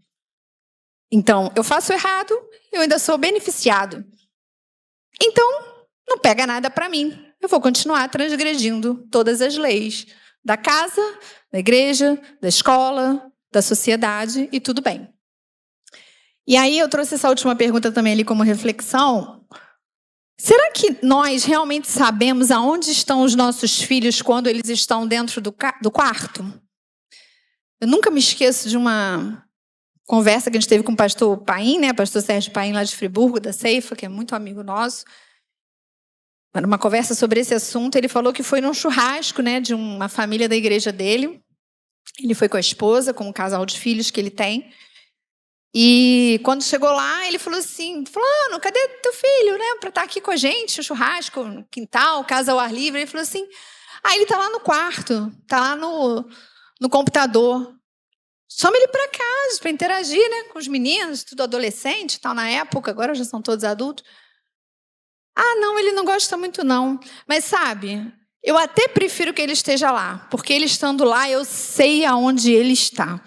Então, eu faço errado, eu ainda sou beneficiado. Então, não pega nada para mim. Eu vou continuar transgredindo todas as leis da casa, da igreja, da escola, da sociedade, e tudo bem. E aí eu trouxe essa última pergunta também ali como reflexão. Será que nós realmente sabemos aonde estão os nossos filhos quando eles estão dentro do quarto? Eu nunca me esqueço de uma conversa que a gente teve com o pastor Paim, né? Pastor Sérgio Paim, lá de Friburgo, da Ceifa, que é muito amigo nosso. Numa conversa sobre esse assunto, ele falou que foi num churrasco, né, de uma família da igreja dele. Ele foi com a esposa, com um casal de filhos que ele tem. E quando chegou lá, ele falou assim, Fulano, cadê teu filho, né, para estar aqui com a gente, no churrasco, no quintal, casa ao ar livre. Ele falou assim, ele está lá no quarto, está lá no computador. Chama ele para casa, para interagir, né, com os meninos, tudo adolescente, tal, na época, agora já são todos adultos. Não, ele não gosta muito não. Mas sabe, eu até prefiro que ele esteja lá, porque ele estando lá, eu sei aonde ele está.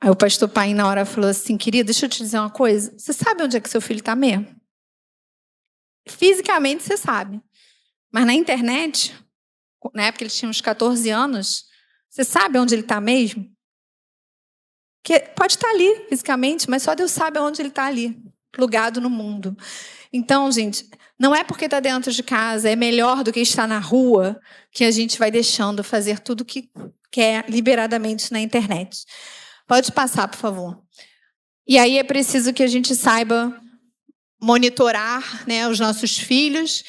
Aí o pastor Paim na hora falou assim, querida, deixa eu te dizer uma coisa. Você sabe onde é que seu filho está mesmo? Fisicamente você sabe. Mas na internet, na época ele tinha uns 14 anos, você sabe onde ele está mesmo? Que pode estar ali fisicamente, mas só Deus sabe onde ele está ali, plugado no mundo. Então, gente, não é porque está dentro de casa, é melhor do que estar na rua, que a gente vai deixando fazer tudo que quer liberadamente na internet. Pode passar, por favor. E aí é preciso que a gente saiba monitorar, né, os nossos filhos.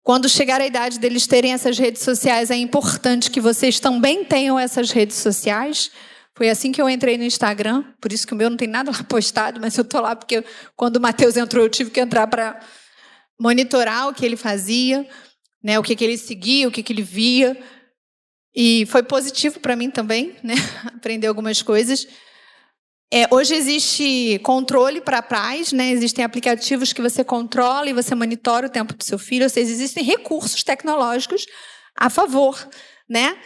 Quando chegar a idade deles terem essas redes sociais, é importante que vocês também tenham essas redes sociais. Foi assim que eu entrei no Instagram, por isso que o meu não tem nada lá postado, mas eu estou lá porque quando o Matheus entrou, eu tive que entrar para monitorar o que ele fazia, né, o que ele seguia, o que ele via. E foi positivo para mim também, né, aprender algumas coisas. Hoje existe controle para pais, né, existem aplicativos que você controla e você monitora o tempo do seu filho, ou seja, existem recursos tecnológicos a favor, né,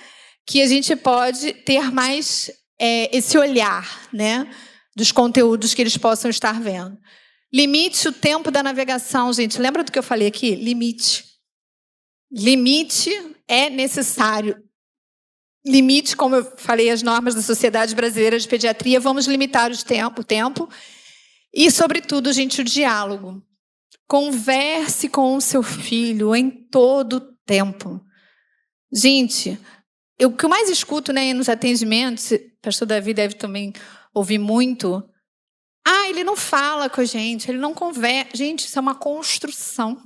que a gente pode ter mais esse olhar, né, dos conteúdos que eles possam estar vendo. Limite o tempo da navegação, gente. Lembra do que eu falei aqui? Limite. Limite é necessário. Limite, como eu falei, as normas da Sociedade Brasileira de Pediatria. Vamos limitar o tempo. E, sobretudo, gente, o diálogo. Converse com o seu filho em todo o tempo. Gente, o que eu mais escuto, né, nos atendimentos, o pastor Davi deve também ouvir muito, ele não fala com a gente, ele não conversa. Gente, isso é uma construção.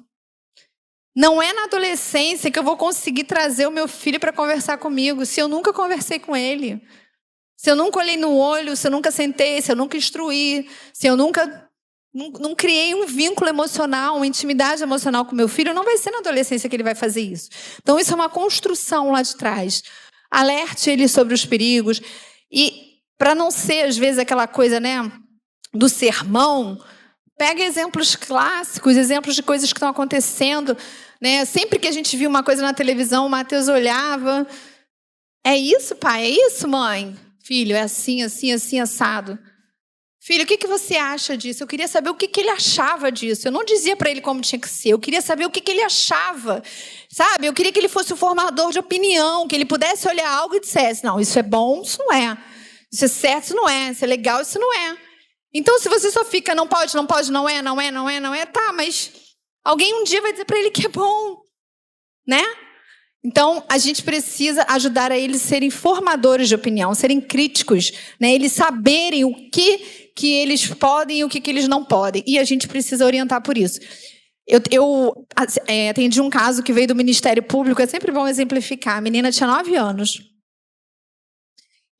Não é na adolescência que eu vou conseguir trazer o meu filho para conversar comigo, se eu nunca conversei com ele, se eu nunca olhei no olho, se eu nunca sentei, se eu nunca instruí, se eu nunca não criei um vínculo emocional, uma intimidade emocional com meu filho, não vai ser na adolescência que ele vai fazer isso. Então, isso é uma construção lá de trás. Alerte ele sobre os perigos. E, para não ser, às vezes, aquela coisa, né, do sermão, pega exemplos clássicos, exemplos de coisas que estão acontecendo, né? Sempre que a gente viu uma coisa na televisão, o Matheus olhava. É isso, pai? É isso, mãe? Filho, é assim, assim, assim, assado. Filho, o que você acha disso? Eu queria saber o que ele achava disso. Eu não dizia para ele como tinha que ser. Eu queria saber o que ele achava. Sabe? Eu queria que ele fosse o formador de opinião, que ele pudesse olhar algo e dissesse, não, isso é bom, isso não é. Isso é certo, isso não é. Isso é legal, isso não é. Então, se você só fica, não pode, não é, tá, mas Alguém um dia vai dizer para ele que é bom, né? Então, a gente precisa ajudar a eles serem formadores de opinião, serem críticos, né? Eles saberem o que eles podem e o que eles não podem. E a gente precisa orientar por isso. Eu atendi um caso que veio do Ministério Público, é sempre bom exemplificar. A menina tinha 9 anos.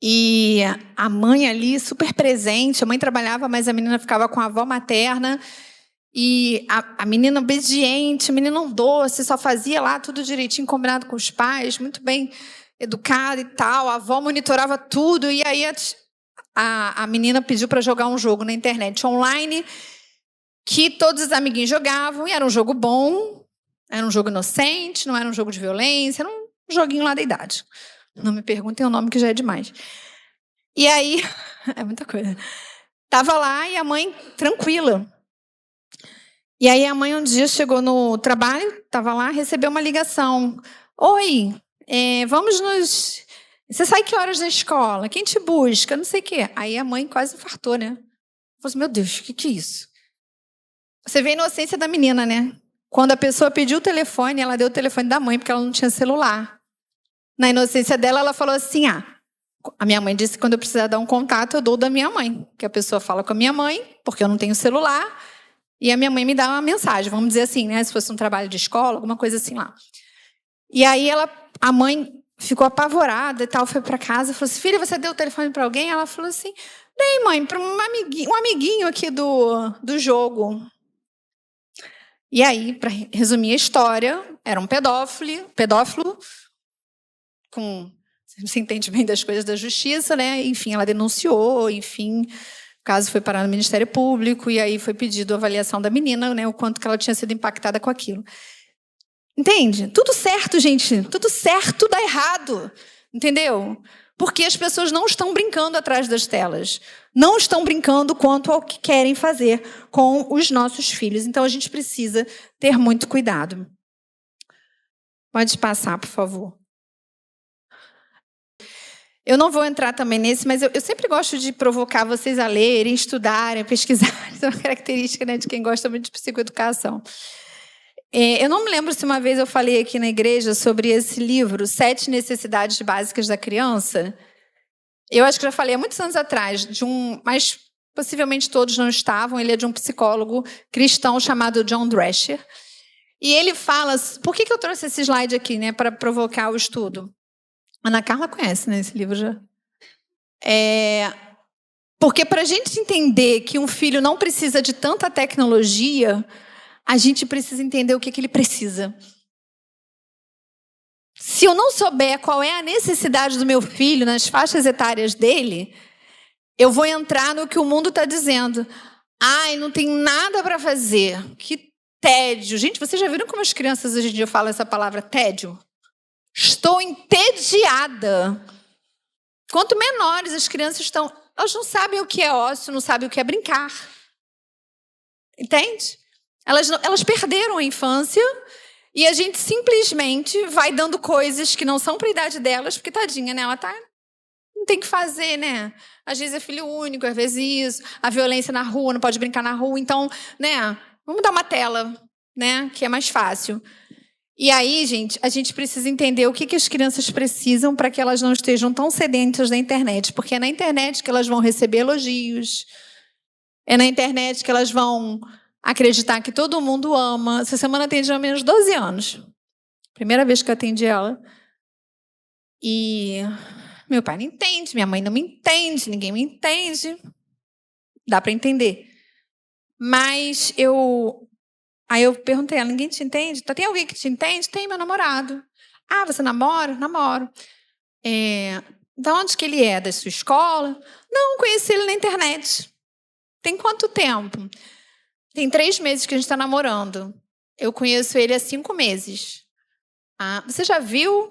E a mãe ali, super presente, a mãe trabalhava, mas a menina ficava com a avó materna. E a menina obediente, a menina um doce, só fazia lá tudo direitinho, combinado com os pais, muito bem educada e tal. A avó monitorava tudo. E aí a menina pediu para jogar um jogo na internet online, que todos os amiguinhos jogavam, e era um jogo bom, era um jogo inocente, não era um jogo de violência, era um joguinho lá da idade. Não me perguntem o nome, que já é demais. E aí, é muita coisa. Tava lá e a mãe tranquila. E aí a mãe um dia chegou no trabalho, estava lá, recebeu uma ligação. Oi, vamos nos... Você sai que horas da escola? Quem te busca? Não sei o quê. Aí a mãe quase infartou, né? Falou assim, meu Deus, o que é isso? Você vê a inocência da menina, né? Quando a pessoa pediu o telefone, ela deu o telefone da mãe, porque ela não tinha celular. Na inocência dela, ela falou assim, a minha mãe disse que quando eu precisar dar um contato, eu dou da minha mãe. Que a pessoa fala com a minha mãe, porque eu não tenho celular, e a minha mãe me dá uma mensagem, vamos dizer assim, né? Se fosse um trabalho de escola, alguma coisa assim lá. E aí a mãe ficou apavorada e tal, foi para casa e falou assim, filha, você deu o telefone para alguém? Ela falou assim, dei, mãe, para um amiguinho aqui do jogo. E aí, para resumir a história, era um pedófilo com... Você entende bem das coisas da justiça, né? Enfim, ela denunciou, enfim, o caso foi parar no Ministério Público e aí foi pedido a avaliação da menina, né? O quanto que ela tinha sido impactada com aquilo. Entende? Tudo certo, gente. Tudo certo dá errado. Entendeu? Porque as pessoas não estão brincando atrás das telas. Não estão brincando quanto ao que querem fazer com os nossos filhos. Então, a gente precisa ter muito cuidado. Pode passar, por favor. Eu não vou entrar também nesse, mas eu sempre gosto de provocar vocês a lerem, estudarem, pesquisarem. Isso é uma característica, né, de quem gosta muito de psicoeducação. Eu não me lembro se uma vez eu falei aqui na igreja sobre esse livro, 7 Necessidades Básicas da Criança. Eu acho que já falei há muitos anos atrás, mas possivelmente todos não estavam. Ele é de um psicólogo cristão chamado John Drescher. E ele fala... Por que eu trouxe esse slide aqui, né, para provocar o estudo? Ana Carla conhece, né, esse livro já. Porque para a gente entender que um filho não precisa de tanta tecnologia, a gente precisa entender o que ele precisa. Se eu não souber qual é a necessidade do meu filho nas faixas etárias dele, eu vou entrar no que o mundo está dizendo. Ai, não tem nada para fazer. Que tédio. Gente, vocês já viram como as crianças hoje em dia falam essa palavra tédio? Estou entediada. Quanto menores as crianças estão, elas não sabem o que é ócio, não sabem o que é brincar. Entende? Elas perderam a infância e a gente simplesmente vai dando coisas que não são para a idade delas, porque tadinha, né? Ela não tem o que fazer, né? Às vezes é filho único, às vezes isso, a violência na rua, não pode brincar na rua, então, né? Vamos dar uma tela, né? Que é mais fácil. E aí, gente, a gente precisa entender o que as crianças precisam para que elas não estejam tão sedentas na internet. Porque é na internet que elas vão receber elogios. É na internet que elas vão acreditar que todo mundo ama. Essa semana eu atendi há menos de 12 anos. Primeira vez que eu atendi ela. E meu pai não entende, minha mãe não me entende, ninguém me entende. Dá para entender. Mas Aí eu perguntei a ela, ninguém te entende? Tem alguém que te entende? Tem, meu namorado. Ah, você namora? Namoro. Da onde que ele é? Da sua escola? Não, conheci ele na internet. Tem quanto tempo? Tem 3 meses que a gente está namorando. Eu conheço ele há 5 meses. Ah, você já viu?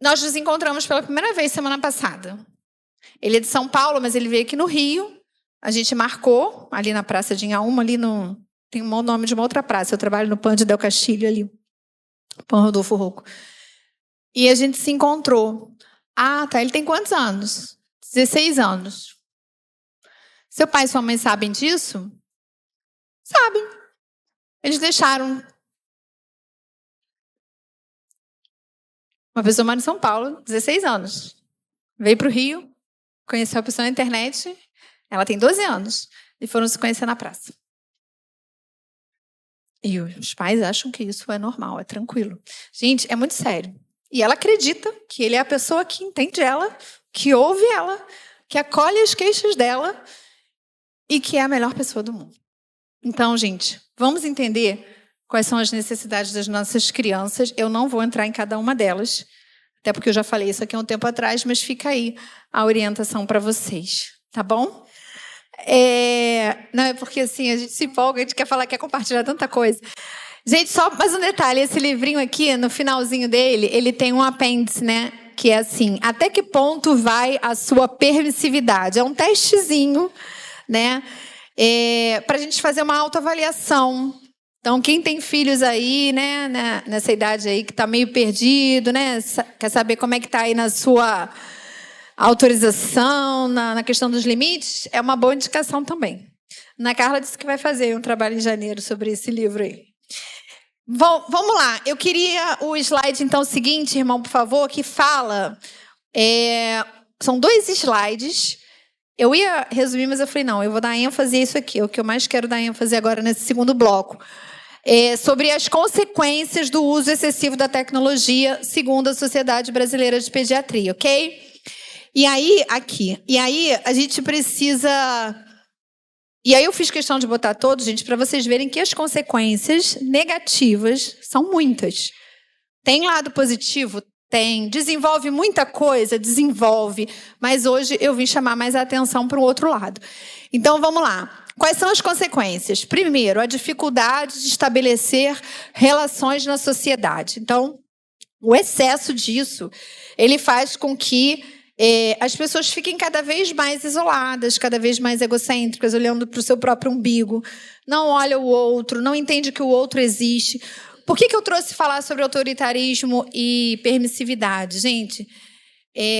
Nós nos encontramos pela primeira vez semana passada. Ele é de São Paulo, mas ele veio aqui no Rio. A gente marcou ali na Praça de Inhaúma, ali no... Tem um nome de uma outra praça. Eu trabalho no Pão de Del Castilho ali. Pão Rodolfo Rocco. E a gente se encontrou. Ah, tá. Ele tem quantos anos? 16 anos. Seu pai e sua mãe sabem disso? Sabem. Eles deixaram Uma pessoa mora em São Paulo, 16 anos. Veio para o Rio, conheceu a pessoa na internet. Ela tem 12 anos. E foram se conhecer na praça. E os pais acham que isso é normal, é tranquilo. Gente, é muito sério. E ela acredita que ele é a pessoa que entende ela, que ouve ela, que acolhe as queixas dela e que é a melhor pessoa do mundo. Então, gente, vamos entender quais são as necessidades das nossas crianças. Eu não vou entrar em cada uma delas, até porque eu já falei isso aqui há um tempo atrás, mas fica aí a orientação para vocês, tá bom? Não, é porque assim, a gente se empolga, a gente quer falar, quer compartilhar tanta coisa. Gente, só mais um detalhe, esse livrinho aqui, no finalzinho dele, ele tem um apêndice, né? Que é assim, até que ponto vai a sua permissividade? É um testezinho, né? Para a gente fazer uma autoavaliação. Então, quem tem filhos aí, né, nessa idade aí, que está meio perdido, né? Quer saber como é que está aí na sua autorização, na questão dos limites, é uma boa indicação também. Ana Carla disse que vai fazer um trabalho em janeiro sobre esse livro aí. Bom, vamos lá. Eu queria o slide, então, seguinte, irmão, por favor, que fala... são 2 slides. Eu ia resumir, mas eu falei, não, eu vou dar ênfase a isso aqui. É o que eu mais quero dar ênfase agora nesse segundo bloco. Sobre as consequências do uso excessivo da tecnologia, segundo a Sociedade Brasileira de Pediatria, ok? E aí, a gente precisa... E aí eu fiz questão de botar todos, gente, para vocês verem que as consequências negativas são muitas. Tem lado positivo? Tem. Desenvolve muita coisa? Desenvolve. Mas hoje eu vim chamar mais a atenção para o outro lado. Então, vamos lá. Quais são as consequências? Primeiro, a dificuldade de estabelecer relações na sociedade. Então, o excesso disso, ele faz com que as pessoas fiquem cada vez mais isoladas, cada vez mais egocêntricas, olhando para o seu próprio umbigo, não olha o outro, não entende que o outro existe. Por que eu trouxe falar sobre autoritarismo e permissividade? Gente,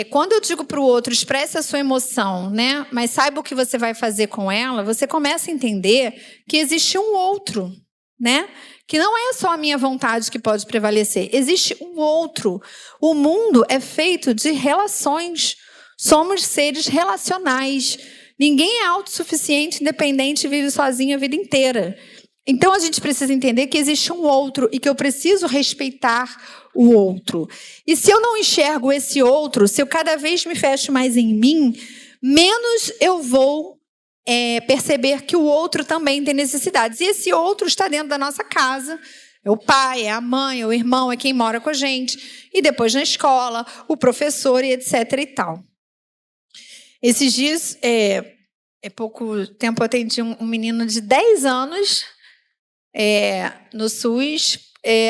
quando eu digo para o outro, expresse a sua emoção, né? Mas saiba o que você vai fazer com ela, você começa a entender que existe um outro, né? Que não é só a minha vontade que pode prevalecer. Existe um outro. O mundo é feito de relações. Somos seres relacionais. Ninguém é autossuficiente, independente e vive sozinho a vida inteira. Então, a gente precisa entender que existe um outro e que eu preciso respeitar o outro. E se eu não enxergo esse outro, se eu cada vez me fecho mais em mim, menos eu vou perceber que o outro também tem necessidades. E esse outro está dentro da nossa casa. É o pai, é a mãe, é o irmão, é quem mora com a gente. E depois na escola, o professor e etc. e tal. Esses dias, pouco tempo, eu atendi um menino de 10 anos no SUS.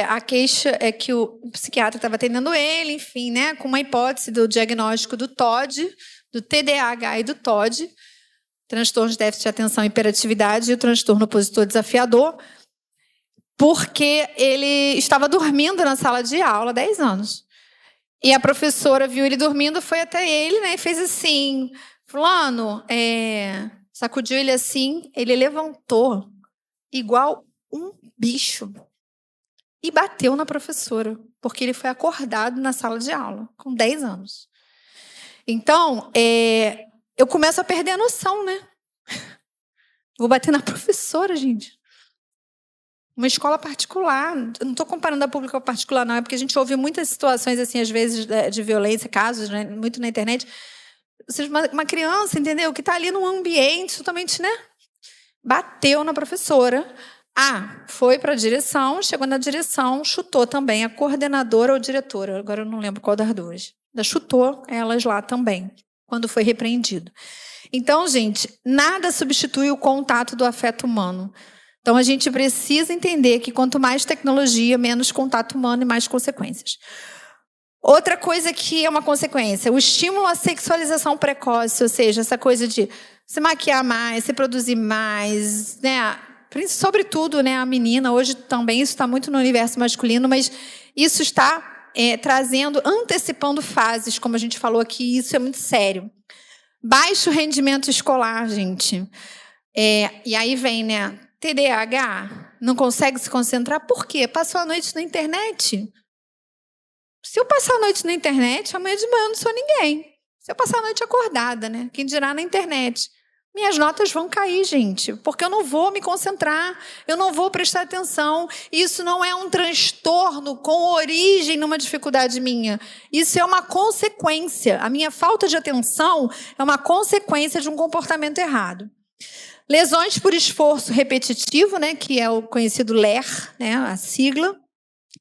A queixa é que o psiquiatra estava atendendo ele, enfim, né, com uma hipótese do diagnóstico do TOD, do TDAH e do TOD, transtorno de déficit de atenção e hiperatividade, e o transtorno opositor desafiador, porque ele estava dormindo na sala de aula há 10 anos. E a professora viu ele dormindo, foi até ele, né, e fez assim, fulano, sacudiu ele assim, ele levantou igual um bicho e bateu na professora, porque ele foi acordado na sala de aula, com 10 anos. Então, eu começo a perder a noção, né? Vou bater na professora, gente. Uma escola particular. Eu não estou comparando a pública com a particular, não. É porque a gente ouve muitas situações, assim, às vezes, de violência, casos, né, muito na internet. Ou seja, uma criança, entendeu? Que está ali num ambiente totalmente, né? Bateu na professora. Foi para a direção, chegou na direção, chutou também a coordenadora ou diretora. Agora eu não lembro qual das duas. Chutou elas lá também, quando foi repreendido. Então, gente, nada substitui o contato do afeto humano. Então, a gente precisa entender que quanto mais tecnologia, menos contato humano e mais consequências. Outra coisa que é uma consequência, o estímulo à sexualização precoce, ou seja, essa coisa de se maquiar mais, se produzir mais, né? Sobretudo, né, a menina, hoje também isso está muito no universo masculino, mas isso está antecipando fases, como a gente falou aqui, isso é muito sério. Baixo rendimento escolar, gente. E aí vem, né? TDAH, não consegue se concentrar. Por quê? Passou a noite na internet. Se eu passar a noite na internet, amanhã de manhã eu não sou ninguém. Se eu passar a noite acordada, né? Quem dirá na internet. Minhas notas vão cair, gente, porque eu não vou me concentrar, eu não vou prestar atenção. Isso não é um transtorno com origem numa dificuldade minha. Isso é uma consequência. A minha falta de atenção é uma consequência de um comportamento errado. Lesões por esforço repetitivo, né, que é o conhecido LER, né, a sigla.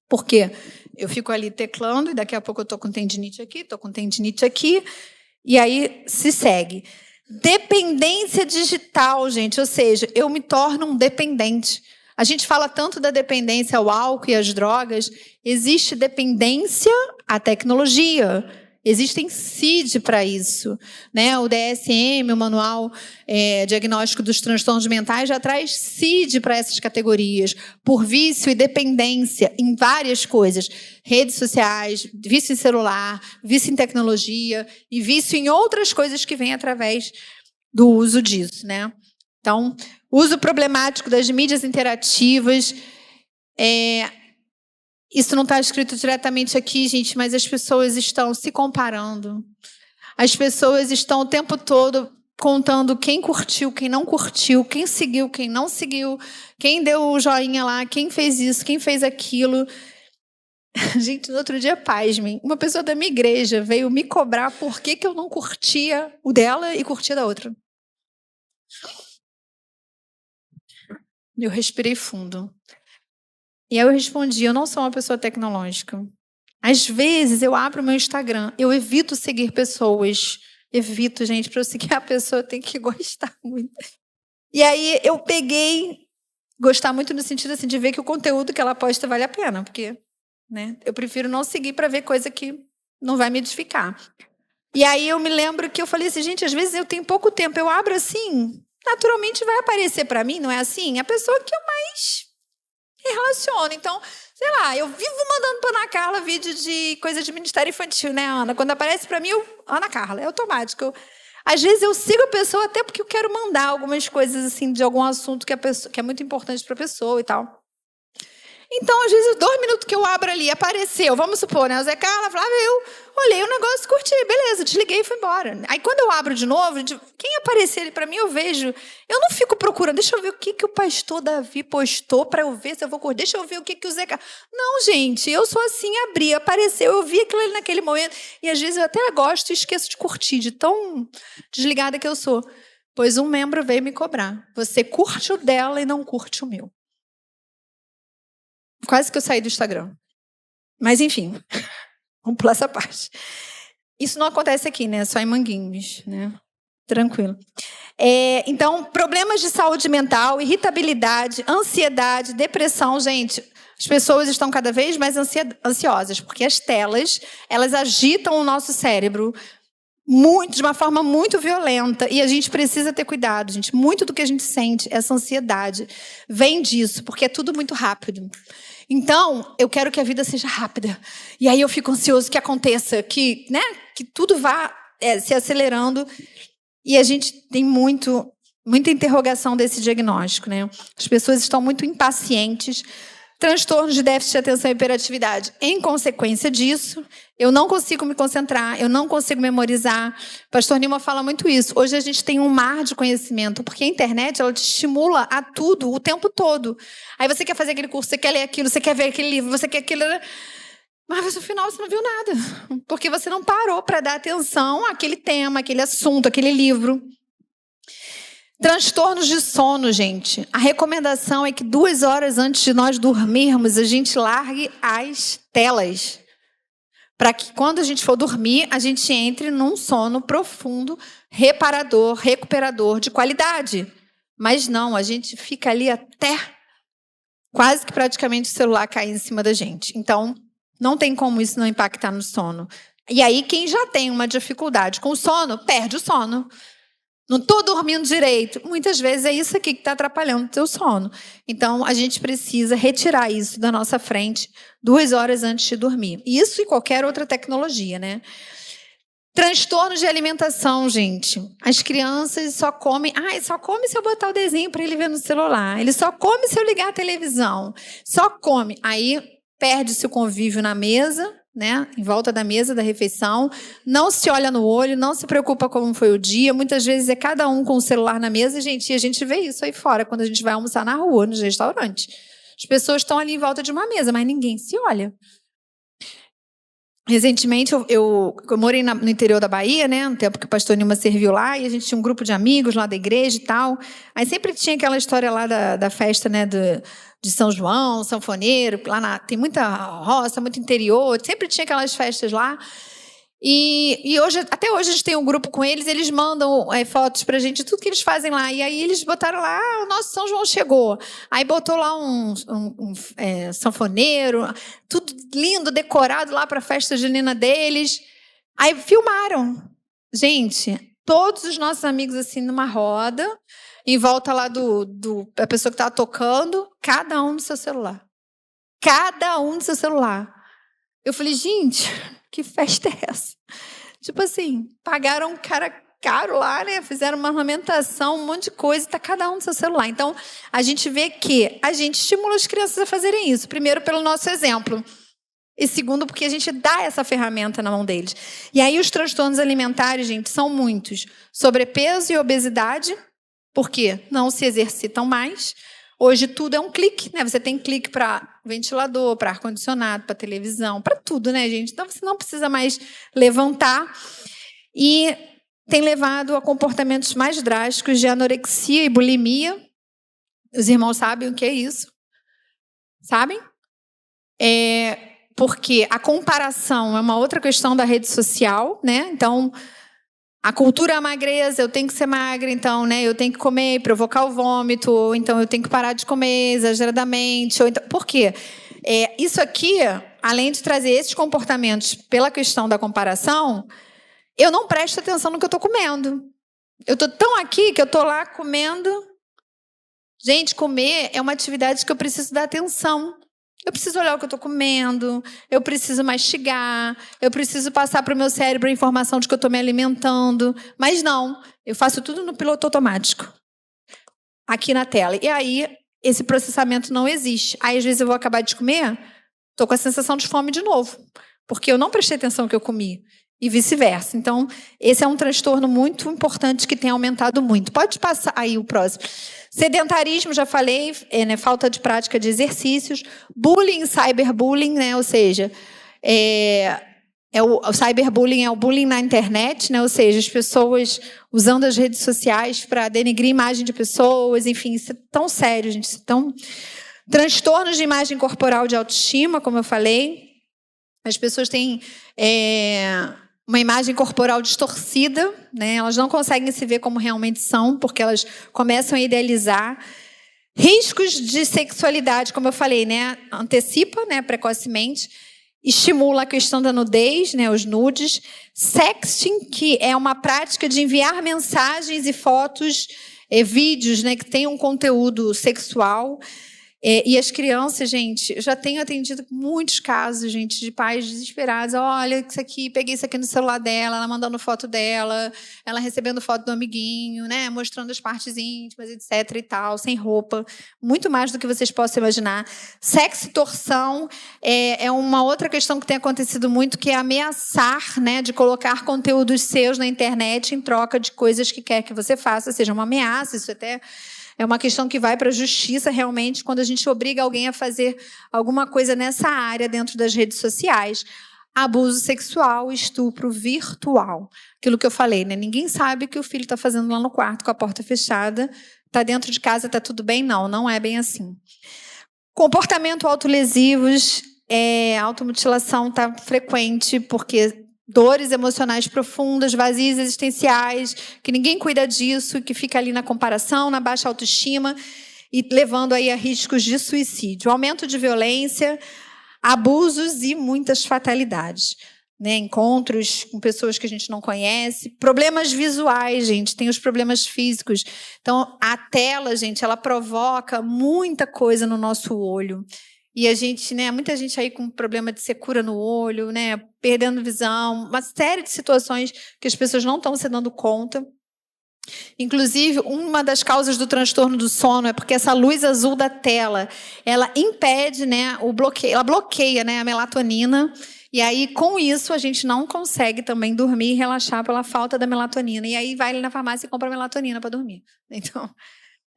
Por quê? Eu fico ali teclando e daqui a pouco eu estou com tendinite aqui, e aí se segue. Dependência digital, gente, ou seja, eu me torno um dependente. A gente fala tanto da dependência ao álcool e às drogas, existe dependência à tecnologia. Existem CID para isso, né? O DSM, o Manual Diagnóstico dos Transtornos Mentais, já traz CID para essas categorias, por vício e dependência em várias coisas. Redes sociais, vício em celular, vício em tecnologia e vício em outras coisas que vêm através do uso disso, né? Então, uso problemático das mídias interativas. Isso não está escrito diretamente aqui, gente, mas as pessoas estão se comparando. As pessoas estão o tempo todo contando quem curtiu, quem não curtiu, quem seguiu, quem não seguiu, quem deu o joinha lá, quem fez isso, quem fez aquilo. Gente, no outro dia, pasmem, uma pessoa da minha igreja veio me cobrar por que eu não curtia o dela e curtia da outra. Eu respirei fundo. E aí eu respondi, eu não sou uma pessoa tecnológica. Às vezes eu abro o meu Instagram, eu evito seguir pessoas. Evito, gente, para eu seguir a pessoa eu tenho que gostar muito. E aí eu peguei, gostar muito no sentido assim, de ver que o conteúdo que ela posta vale a pena, porque, né, eu prefiro não seguir para ver coisa que não vai me edificar. E aí eu me lembro que eu falei assim, gente, às vezes eu tenho pouco tempo, eu abro assim, naturalmente vai aparecer para mim, não é assim? A pessoa que eu mais relaciono. Então, sei lá, eu vivo mandando para Ana Carla vídeo de coisa de ministério infantil, né, Ana? Quando aparece para mim, Ana Carla, é automático. Às vezes eu sigo a pessoa até porque eu quero mandar algumas coisas assim de algum assunto que é muito importante para a pessoa e tal. Então, às vezes, 2 minutos que eu abro ali, apareceu, vamos supor, né? O Zé Carla, Flávia, eu olhei o negócio, curti, beleza, desliguei e fui embora. Aí, quando eu abro de novo, quem aparecer ali para mim, eu vejo. Eu não fico procurando, deixa eu ver o que o pastor Davi postou para eu ver se eu vou curtir. Deixa eu ver o que o Zé Carla... Não, gente, eu sou assim, abri, apareceu, eu vi aquilo ali naquele momento. E, às vezes, eu até gosto e esqueço de curtir, de tão desligada que eu sou. Pois um membro veio me cobrar. Você curte o dela e não curte o meu. Quase que eu saí do Instagram. Mas, enfim, vamos pular essa parte. Isso não acontece aqui, né? Só em Manguinhos, né? Tranquilo. Então, problemas de saúde mental, irritabilidade, ansiedade, depressão, gente, as pessoas estão cada vez mais ansiosas, porque as telas, elas agitam o nosso cérebro de uma forma muito violenta, e a gente precisa ter cuidado, gente. Muito do que a gente sente, essa ansiedade, vem disso, porque é tudo muito rápido. Então, eu quero que a vida seja rápida. E aí eu fico ansioso que aconteça, que tudo vá se acelerando. E a gente tem muita interrogação desse diagnóstico, né? As pessoas estão muito impacientes. Transtornos de déficit de atenção e hiperatividade. Em consequência disso, eu não consigo me concentrar, eu não consigo memorizar. O pastor Nilma fala muito isso. Hoje a gente tem um mar de conhecimento, porque a internet ela te estimula a tudo, o tempo todo. Aí você quer fazer aquele curso, você quer ler aquilo, você quer ver aquele livro, você quer aquilo... Mas no final você não viu nada, porque você não parou para dar atenção àquele tema, àquele assunto, àquele livro. Transtornos de sono, gente. A recomendação é que 2 horas antes de nós dormirmos, a gente largue as telas. Para que quando a gente for dormir, a gente entre num sono profundo, reparador, recuperador, de qualidade. Mas não, a gente fica ali até quase que praticamente o celular cair em cima da gente. Então, não tem como isso não impactar no sono. E aí, quem já tem uma dificuldade com o sono, perde o sono. Não estou dormindo direito. Muitas vezes é isso aqui que está atrapalhando o teu sono. Então, a gente precisa retirar isso da nossa frente 2 horas antes de dormir. Isso e qualquer outra tecnologia, né? Transtornos de alimentação, gente. As crianças só comem... só come se eu botar o desenho para ele ver no celular. Ele só come se eu ligar a televisão. Só come. Aí, perde-se o convívio na mesa, né, em volta da mesa da refeição, não se olha no olho, não se preocupa como foi o dia, muitas vezes é cada um com o celular na mesa, gente, e a gente vê isso aí fora, quando a gente vai almoçar na rua, nos restaurantes. As pessoas estão ali em volta de uma mesa, mas ninguém se olha. Recentemente, eu morei no interior da Bahia, né, no tempo que o pastor Nilma serviu lá, e a gente tinha um grupo de amigos lá da igreja e tal. Aí sempre tinha aquela história lá da festa, né, de São João, sanfoneiro, tem muita roça, muito interior, sempre tinha aquelas festas lá. E hoje, até hoje a gente tem um grupo com eles mandam fotos pra gente, tudo que eles fazem lá. E aí eles botaram lá, o nosso São João chegou. Aí botou lá um sanfoneiro, tudo lindo, decorado lá pra festa junina deles. Aí filmaram. Gente, todos os nossos amigos assim numa roda, em volta lá da pessoa que estava tocando, cada um no seu celular. Cada um no seu celular. Eu falei, gente, que festa é essa? Tipo assim, pagaram um cara caro lá, né? Fizeram uma ornamentação, um monte de coisa, tá cada um no seu celular. Então, a gente vê que a gente estimula as crianças a fazerem isso. Primeiro, pelo nosso exemplo. E segundo, porque a gente dá essa ferramenta na mão deles. E aí, os transtornos alimentares, gente, são muitos. Sobrepeso e obesidade, porque não se exercitam mais. Hoje tudo é um clique, né? Você tem clique para ventilador, para ar-condicionado, para televisão, para tudo, né, gente? Então você não precisa mais levantar. E tem levado a comportamentos mais drásticos de anorexia e bulimia. Os irmãos sabem o que é isso? Sabem? Porque a comparação é uma outra questão da rede social, né? Então, a cultura é magreza, eu tenho que ser magra, então, né, eu tenho que comer e provocar o vômito, ou então eu tenho que parar de comer exageradamente. Ou então, por quê? Isso aqui, além de trazer esses comportamentos pela questão da comparação, eu não presto atenção no que eu estou comendo. Eu estou tão aqui que eu estou lá comendo. Gente, comer é uma atividade que eu preciso dar atenção. Eu preciso olhar o que eu estou comendo, eu preciso mastigar, eu preciso passar para o meu cérebro a informação de que eu estou me alimentando. Mas não, eu faço tudo no piloto automático, aqui na tela. E aí, esse processamento não existe. Aí, às vezes, eu vou acabar de comer, estou com a sensação de fome de novo, porque eu não prestei atenção no que eu comi. E vice-versa. Então, esse é um transtorno muito importante que tem aumentado muito. Pode passar aí o próximo. Sedentarismo, já falei, né, falta de prática de exercícios. Bullying, cyberbullying, né, ou seja, o cyberbullying é o bullying na internet, né, ou seja, as pessoas usando as redes sociais para denegrir a imagem de pessoas, enfim, isso é tão sério, gente. Isso é tão... Transtornos de imagem corporal de autoestima, como eu falei. As pessoas têm uma imagem corporal distorcida, né? Elas não conseguem se ver como realmente são, porque elas começam a idealizar. Riscos de sexualidade, como eu falei, né? Antecipa, né, precocemente, estimula a questão da nudez, né, os nudes. Sexting, que é uma prática de enviar mensagens e fotos, vídeos, né, que tenham conteúdo sexual. E as crianças, gente, eu já tenho atendido muitos casos, gente, de pais desesperados. Olha, isso aqui, peguei isso aqui no celular dela, ela mandando foto dela, ela recebendo foto do amiguinho, né, mostrando as partes íntimas, etc. e tal, sem roupa. Muito mais do que vocês possam imaginar. Sextorção é uma outra questão que tem acontecido muito, que é ameaçar, né, de colocar conteúdos seus na internet em troca de coisas que quer que você faça, seja uma ameaça, isso até... É uma questão que vai para a justiça, realmente, quando a gente obriga alguém a fazer alguma coisa nessa área dentro das redes sociais. Abuso sexual, estupro virtual. Aquilo que eu falei, né? Ninguém sabe o que o filho está fazendo lá no quarto com a porta fechada. Está dentro de casa, está tudo bem? Não, não é bem assim. Comportamento autolesivos, automutilação está frequente, porque... Dores emocionais profundas, vazios existenciais, que ninguém cuida disso, que fica ali na comparação, na baixa autoestima, e levando aí a riscos de suicídio. Aumento de violência, abusos e muitas fatalidades. Né? Encontros com pessoas que a gente não conhece. Problemas visuais, gente, tem os problemas físicos. Então, a tela, gente, ela provoca muita coisa no nosso olho. E a gente, né, muita gente aí com problema de secura no olho, né, perdendo visão, uma série de situações que as pessoas não estão se dando conta. Inclusive, uma das causas do transtorno do sono é porque essa luz azul da tela, ela impede, né, o bloqueio, ela bloqueia, né, a melatonina, E aí, com isso, a gente não consegue também dormir e relaxar pela falta da melatonina. E aí vai ali na farmácia e compra melatonina para dormir. Então,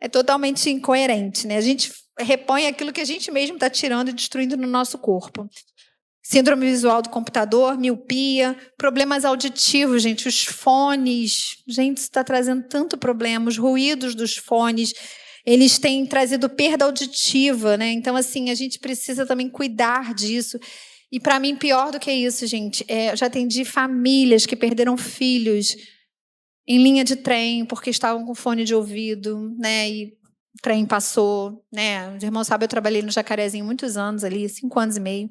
é totalmente incoerente, né? A gente repõe aquilo que a gente mesmo está tirando e destruindo no nosso corpo. Síndrome visual do computador, miopia, problemas auditivos, gente, os fones. Gente, isso está trazendo tanto problema. Os ruídos dos fones, eles têm trazido perda auditiva, né? Então, assim, a gente precisa também cuidar disso. E, para mim, pior do que isso, gente, eu já atendi famílias que perderam filhos em linha de trem porque estavam com fone de ouvido, né? E o trem passou, né? Os irmãos sabem, eu trabalhei no Jacarezinho muitos anos ali, 5 anos e meio.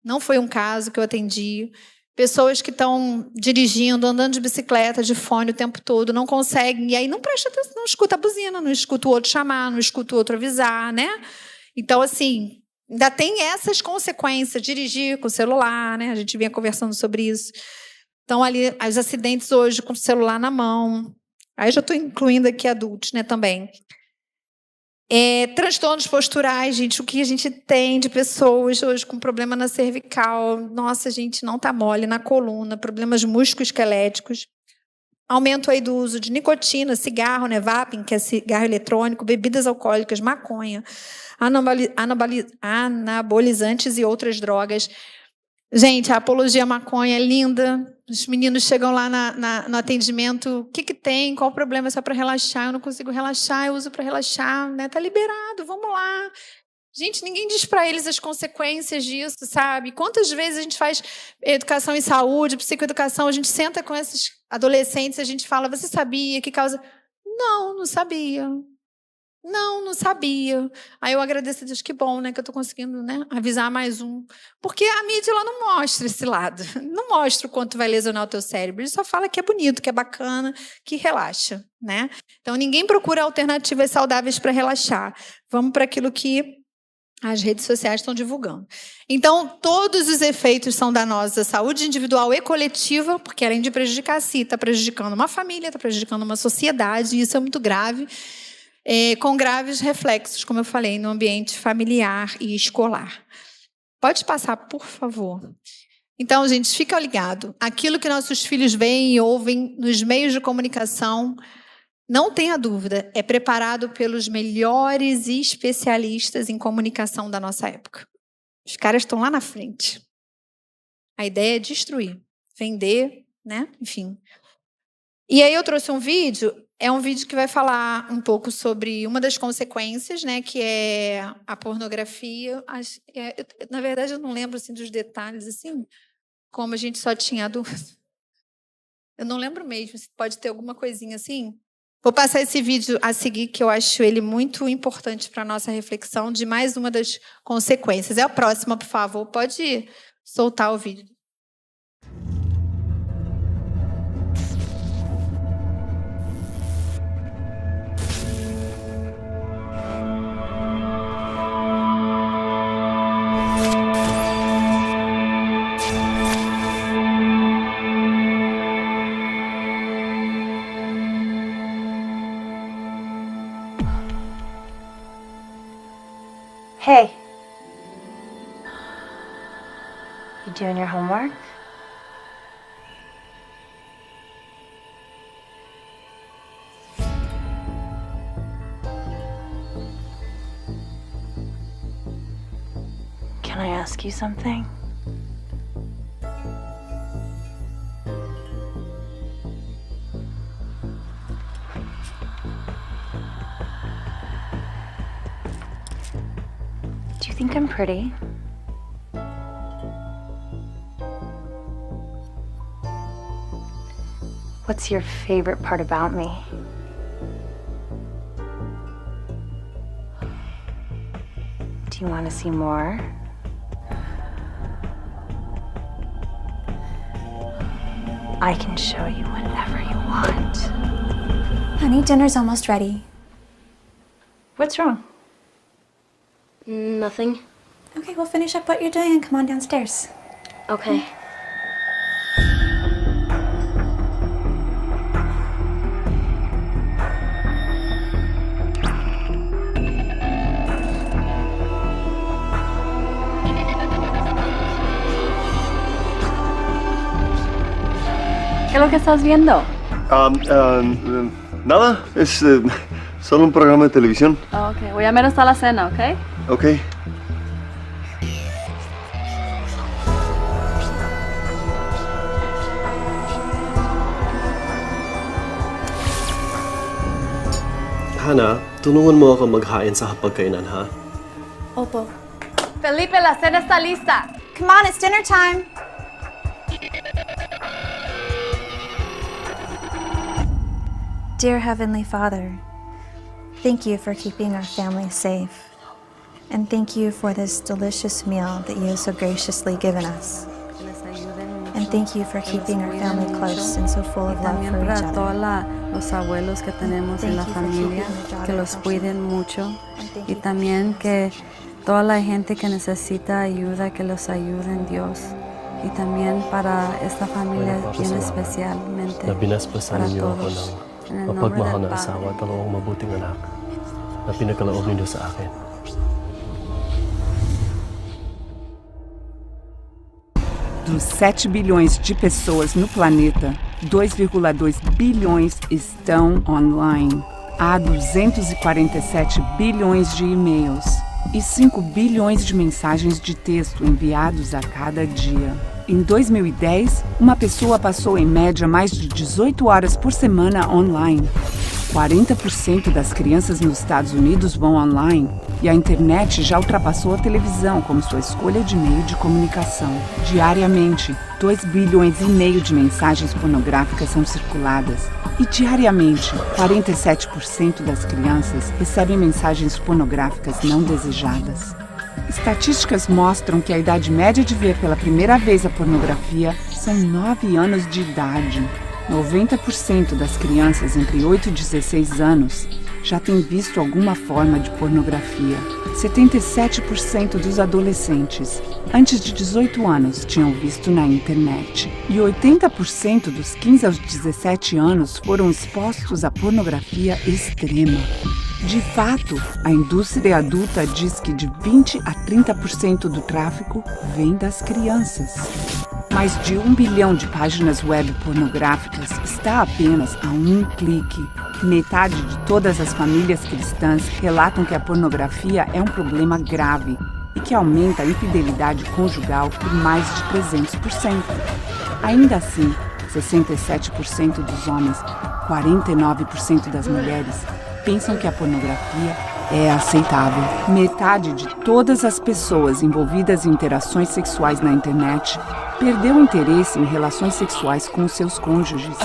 Não foi um caso que eu atendi. Pessoas que estão dirigindo, andando de bicicleta, de fone o tempo todo, não conseguem. E aí não presta atenção, não escuta a buzina, não escuta o outro chamar, não escuta o outro avisar, né? Então, assim, ainda tem essas consequências. Dirigir com o celular, né? A gente vinha conversando sobre isso. Então, ali, os acidentes hoje com o celular na mão. Aí já estou incluindo aqui adultos, né, também. Transtornos posturais, gente, o que a gente tem de pessoas hoje com problema na cervical, nossa, gente, não tá mole, na coluna, problemas musculoesqueléticos, aumento aí do uso de nicotina, cigarro, né, vaping, que é cigarro eletrônico, bebidas alcoólicas, maconha, anabolizantes e outras drogas. Gente, a apologia à maconha é linda. Os meninos chegam lá no atendimento. O que tem? Qual o problema? É só para relaxar. Eu não consigo relaxar, eu uso para relaxar. Né? Tá liberado, vamos lá. Gente, ninguém diz para eles as consequências disso, sabe? Quantas vezes a gente faz educação em saúde, psicoeducação, a gente senta com esses adolescentes, a gente fala, você sabia que causa... Não sabia. Não sabia. Aí eu agradeço a Deus, que bom, né, que eu estou conseguindo, né, avisar mais um. Porque a mídia ela não mostra esse lado, não mostra o quanto vai lesionar o teu cérebro, ele só fala que é bonito, que é bacana, que relaxa, né? Então ninguém procura alternativas saudáveis para relaxar. Vamos para aquilo que as redes sociais estão divulgando. Então, todos os efeitos são danosos à saúde individual e coletiva, porque além de prejudicar a si, está prejudicando uma família, está prejudicando uma sociedade, e isso é muito grave. Com graves reflexos, como eu falei, no ambiente familiar e escolar. Pode passar, por favor. Então, gente, fica ligado. Aquilo que nossos filhos veem e ouvem nos meios de comunicação, não tenha dúvida, é preparado pelos melhores especialistas em comunicação da nossa época. Os caras estão lá na frente. A ideia é destruir, vender, né? Enfim. E aí eu trouxe um vídeo... É um vídeo que vai falar um pouco sobre uma das consequências, né, que é a pornografia. Na verdade, eu não lembro assim, dos detalhes, assim, como a gente só tinha dúvida. Eu não lembro mesmo, se pode ter alguma coisinha assim. Vou passar esse vídeo a seguir, que eu acho ele muito importante para a nossa reflexão de mais uma das consequências. É a próxima, por favor. Pode soltar o vídeo. Hey. You doing your homework? Can I ask you something? Do you think I'm pretty? What's your favorite part about me? Do you want to see more? I can show you whenever you want. Honey, dinner's almost ready. What's wrong? Nothing. Okay, we'll finish up what you're doing and come on downstairs. Okay. ¿Qué es lo que estás viendo? Nada, es solo un programa de televisión. Oh, ok, voy a ver hasta la cena, ¿ok? Ok. Hana, tulungan mo ako maghain sa hapagkainan, ha? Opo. Felipe, la cena está lista. Come on, it's dinner time. Dear Heavenly Father, thank you for keeping our family safe. And thank you for this delicious meal that you have so graciously given us. And thank you for keeping our family close and so full of love for each other. Los abuelos que tenemos en la familia, que los cuiden mucho y también que toda la gente que necesita ayuda, que los ayuden Dios. Y también para esta familia bien especialmente para todos. En el nombre del Padre. At dalawang mabuting anak na pinagkaloob ninyo sa akin. Dos 7 bilhões de pessoas no planeta, 2,2 bilhões estão online. Há 247 bilhões de e-mails e 5 bilhões de mensagens de texto enviados a cada dia. Em 2010, uma pessoa passou em média mais de 18 horas por semana online. 40% das crianças nos Estados Unidos vão online e a internet já ultrapassou a televisão como sua escolha de meio de comunicação. Diariamente, 2,5 bilhões de mensagens pornográficas são circuladas. E diariamente, 47% das crianças recebem mensagens pornográficas não desejadas. Estatísticas mostram que a idade média de ver pela primeira vez a pornografia são 9 anos de idade. 90% das crianças entre 8 e 16 anos já têm visto alguma forma de pornografia. 77% dos adolescentes antes de 18 anos tinham visto na internet. E 80% dos 15 aos 17 anos foram expostos à pornografia extrema. De fato, a indústria adulta diz que de 20 a 30% do tráfico vem das crianças. Mais de 1 bilhão de páginas web pornográficas está apenas a um clique. Metade de todas as famílias cristãs relatam que a pornografia é um problema grave e que aumenta a infidelidade conjugal por mais de 300%. Ainda assim, 67% dos homens, 49% das mulheres pensam que a pornografia é aceitável. Metade de todas as pessoas envolvidas em interações sexuais na internet perdeu interesse em relações sexuais com seus cônjuges.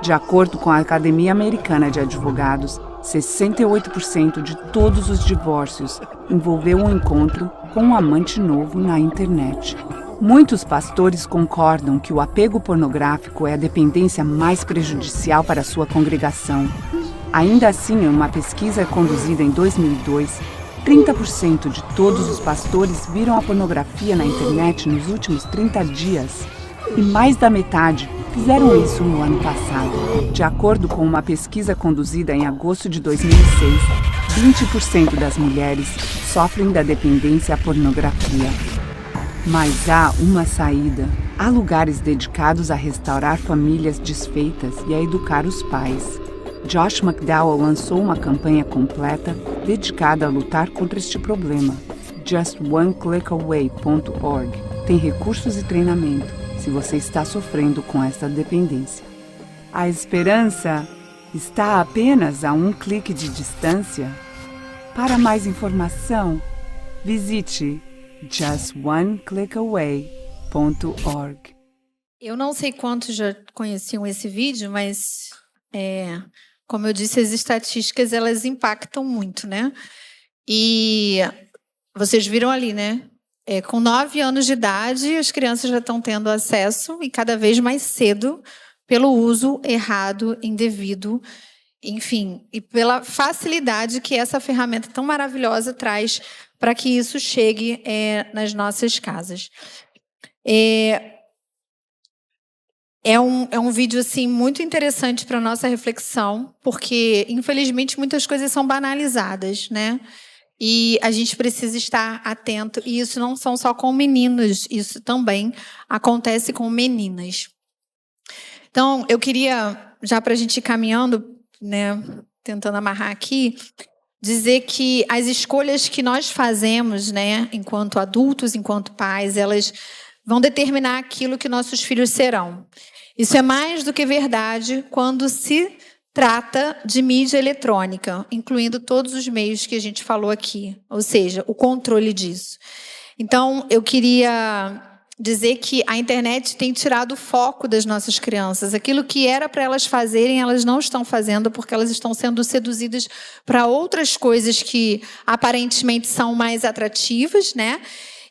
De acordo com a Academia Americana de Advogados, 68% de todos os divórcios envolveu um encontro com um amante novo na internet. Muitos pastores concordam que o apego pornográfico é a dependência mais prejudicial para a sua congregação. Ainda assim, em uma pesquisa conduzida em 2002, 30% de todos os pastores viram a pornografia na internet nos últimos 30 dias. E mais da metade fizeram isso no ano passado. De acordo com uma pesquisa conduzida em agosto de 2006, 20% das mulheres sofrem da dependência à pornografia. Mas há uma saída. Há lugares dedicados a restaurar famílias desfeitas e a educar os pais. Josh McDowell lançou uma campanha completa dedicada a lutar contra este problema. JustOneClickAway.org tem recursos e treinamento se você está sofrendo com essa dependência. A esperança está apenas a um clique de distância. Para mais informação, visite JustOneClickAway.org. Eu não sei quantos já conheciam esse vídeo, mas como eu disse, as estatísticas elas impactam muito, né? E vocês viram ali, né? Com 9 anos de idade, as crianças já estão tendo acesso, e cada vez mais cedo, pelo uso errado, indevido, enfim, e pela facilidade que essa ferramenta tão maravilhosa traz para que isso chegue nas nossas casas. É um vídeo assim, muito interessante para a nossa reflexão, porque, infelizmente, muitas coisas são banalizadas, né? E a gente precisa estar atento. E isso não são só com meninos, isso também acontece com meninas. Então, eu queria, já para a gente ir caminhando, né, tentando amarrar aqui, dizer que as escolhas que nós fazemos, né, enquanto adultos, enquanto pais, elas vão determinar aquilo que nossos filhos serão. Isso é mais do que verdade quando se trata de mídia eletrônica, incluindo todos os meios que a gente falou aqui, ou seja, o controle disso. Então, eu queria dizer que a internet tem tirado o foco das nossas crianças. Aquilo que era para elas fazerem, elas não estão fazendo porque elas estão sendo seduzidas para outras coisas que aparentemente são mais atrativas, né?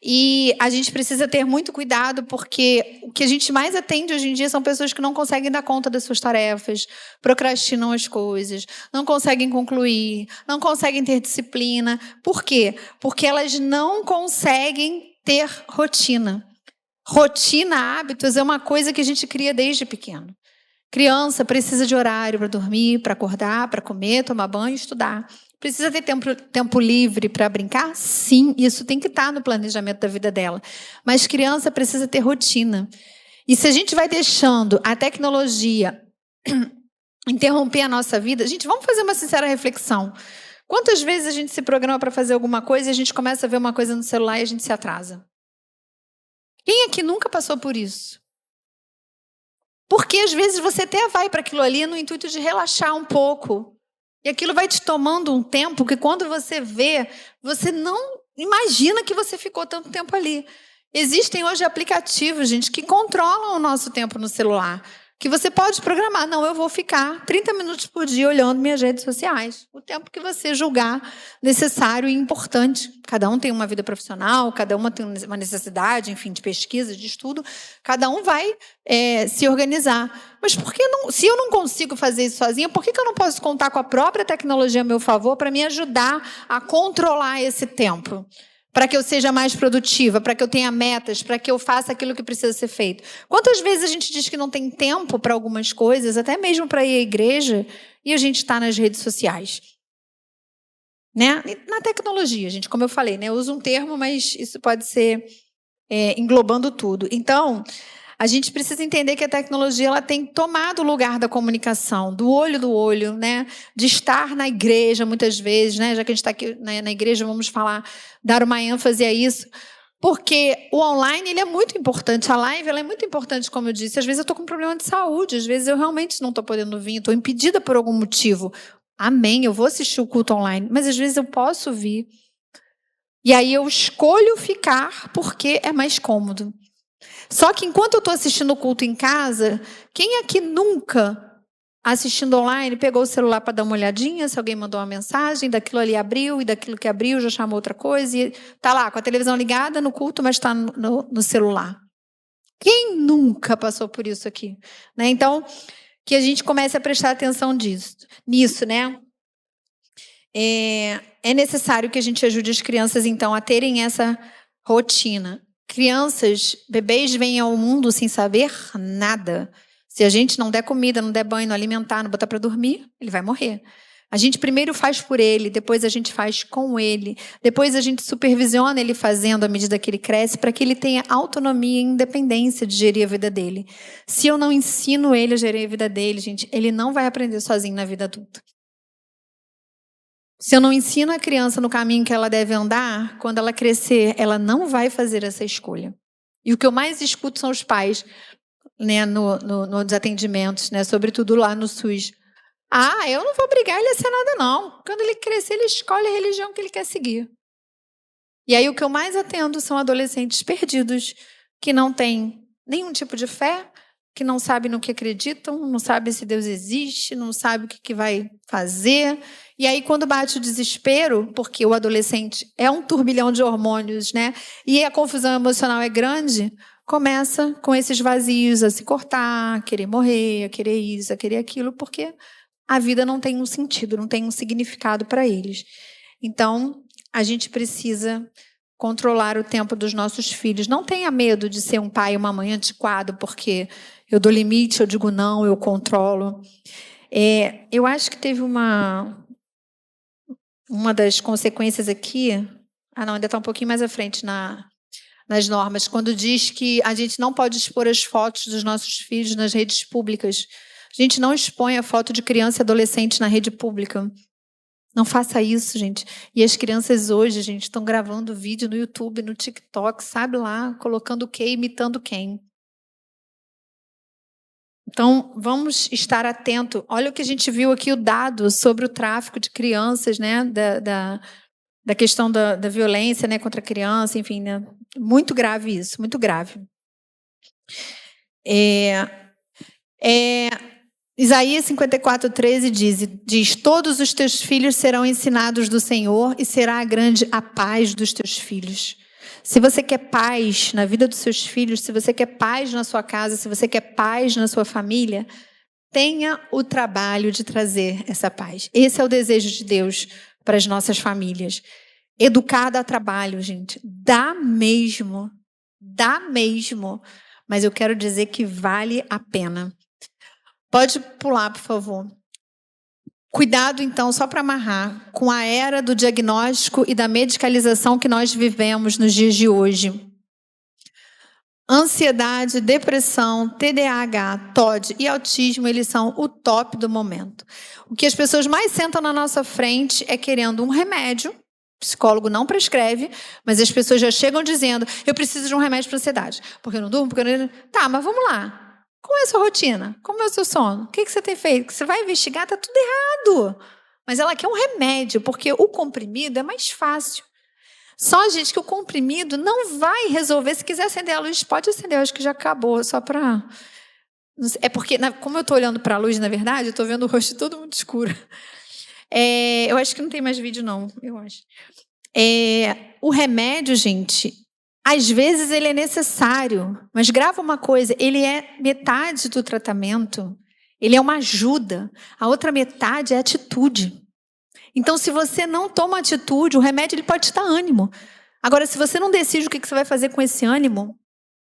E a gente precisa ter muito cuidado porque o que a gente mais atende hoje em dia são pessoas que não conseguem dar conta das suas tarefas, procrastinam as coisas, não conseguem concluir, não conseguem ter disciplina. Por quê? Porque elas não conseguem ter rotina. Rotina, hábitos, é uma coisa que a gente cria desde pequeno. Criança precisa de horário para dormir, para acordar, para comer, tomar banho, estudar. Precisa ter tempo livre para brincar? Sim, isso tem que estar no planejamento da vida dela. Mas criança precisa ter rotina. E se a gente vai deixando a tecnologia interromper a nossa vida, gente, vamos fazer uma sincera reflexão. Quantas vezes a gente se programa para fazer alguma coisa e a gente começa a ver uma coisa no celular e a gente se atrasa? Quem aqui nunca passou por isso? Porque às vezes você até vai para aquilo ali no intuito de relaxar um pouco. E aquilo vai te tomando um tempo que quando você vê, você não imagina que você ficou tanto tempo ali. Existem hoje aplicativos, gente, que controlam o nosso tempo no celular. Que você pode programar. Não, eu vou ficar 30 minutos por dia olhando minhas redes sociais. O tempo que você julgar necessário e importante. Cada um tem uma vida profissional, cada uma tem uma necessidade, enfim, de pesquisa, de estudo. Cada um vai se organizar. Mas por que não, se eu não consigo fazer isso sozinha, por que eu não posso contar com a própria tecnologia a meu favor para me ajudar a controlar esse tempo? Para que eu seja mais produtiva, para que eu tenha metas, para que eu faça aquilo que precisa ser feito. Quantas vezes a gente diz que não tem tempo para algumas coisas, até mesmo para ir à igreja, e a gente está nas redes sociais? Né? Na tecnologia, gente, como eu falei, né? Eu uso um termo, mas isso pode ser englobando tudo. Então, a gente precisa entender que a tecnologia ela tem tomado o lugar da comunicação, do olho, né? De estar na igreja muitas vezes, né? Já que a gente está aqui na igreja, vamos dar uma ênfase a isso, porque o online ele é muito importante, a live ela é muito importante, como eu disse. Às vezes eu estou com um problema de saúde, às vezes eu realmente não estou podendo vir, estou impedida por algum motivo. Amém, eu vou assistir o culto online, mas às vezes eu posso vir. E aí eu escolho ficar porque é mais cômodo. Só que enquanto eu estou assistindo o culto em casa, quem aqui nunca, assistindo online, pegou o celular para dar uma olhadinha, se alguém mandou uma mensagem, daquilo ali abriu, e daquilo que abriu já chamou outra coisa, e está lá com a televisão ligada no culto, mas está no celular. Quem nunca passou por isso aqui? Né? Então, que a gente comece a prestar atenção nisso, né? É necessário que a gente ajude as crianças, então, a terem essa rotina. Crianças, bebês vêm ao mundo sem saber nada. Se a gente não der comida, não der banho, não alimentar, não botar para dormir, ele vai morrer. A gente primeiro faz por ele, depois a gente faz com ele, depois a gente supervisiona ele fazendo à medida que ele cresce, para que ele tenha autonomia e independência de gerir a vida dele. Se eu não ensino ele a gerir a vida dele, gente, ele não vai aprender sozinho na vida adulta. Se eu não ensino a criança no caminho que ela deve andar, quando ela crescer, ela não vai fazer essa escolha. E o que eu mais escuto são os pais, né, nos atendimentos, né, sobretudo lá no SUS. Ah, eu não vou obrigar ele a ser nada, não. Quando ele crescer, ele escolhe a religião que ele quer seguir. E aí o que eu mais atendo são adolescentes perdidos, que não têm nenhum tipo de fé, que não sabem no que acreditam, não sabem se Deus existe, não sabem o que vai fazer. E aí, quando bate o desespero, porque o adolescente é um turbilhão de hormônios, né? E a confusão emocional é grande, começa com esses vazios a se cortar, a querer morrer, a querer isso, a querer aquilo, porque a vida não tem um sentido, não tem um significado para eles. Então, a gente precisa controlar o tempo dos nossos filhos. Não tenha medo de ser um pai e uma mãe antiquado, porque eu dou limite, eu digo não, eu controlo. Eu acho que teve uma das consequências aqui... Ah, não, ainda está um pouquinho mais à frente nas normas, quando diz que a gente não pode expor as fotos dos nossos filhos nas redes públicas. A gente não expõe a foto de criança e adolescente na rede pública. Não faça isso, gente. E as crianças hoje, gente, estão gravando vídeo no YouTube, no TikTok, sabe lá, colocando o quê, imitando quem. Então, vamos estar atentos. Olha o que a gente viu aqui, o dado sobre o tráfico de crianças, né? Da questão da violência, né, contra a criança, enfim, né? Muito grave isso, muito grave. Isaías 54:13 diz: todos os teus filhos serão ensinados do Senhor e será grande a paz dos teus filhos. Se você quer paz na vida dos seus filhos, se você quer paz na sua casa, se você quer paz na sua família, tenha o trabalho de trazer essa paz. Esse é o desejo de Deus para as nossas famílias. Educar dá trabalho, gente. Dá mesmo. Mas eu quero dizer que vale a pena. Pode pular, por favor. Cuidado, então, só para amarrar, com a era do diagnóstico e da medicalização que nós vivemos nos dias de hoje. Ansiedade, depressão, TDAH, TOD e autismo, eles são o top do momento. O que as pessoas mais sentam na nossa frente é querendo um remédio. O psicólogo não prescreve, mas as pessoas já chegam dizendo: eu preciso de um remédio para ansiedade, porque eu não durmo, porque eu não... Tá, mas vamos lá. Como é a sua rotina? Como é o seu sono? O que você tem feito? Você vai investigar, tá tudo errado. Mas ela quer um remédio, porque o comprimido é mais fácil. Só, gente, que o comprimido não vai resolver. Se quiser acender a luz, pode acender. Eu acho que já acabou, só para... É porque, como eu estou olhando para a luz, na verdade, eu estou vendo o rosto todo muito escuro. Eu acho que não tem mais vídeo, não. Eu acho. O remédio, gente... Às vezes ele é necessário, mas grava uma coisa, ele é metade do tratamento, ele é uma ajuda, a outra metade é atitude. Então, se você não toma atitude, o remédio ele pode te dar ânimo. Agora, se você não decide o que você vai fazer com esse ânimo,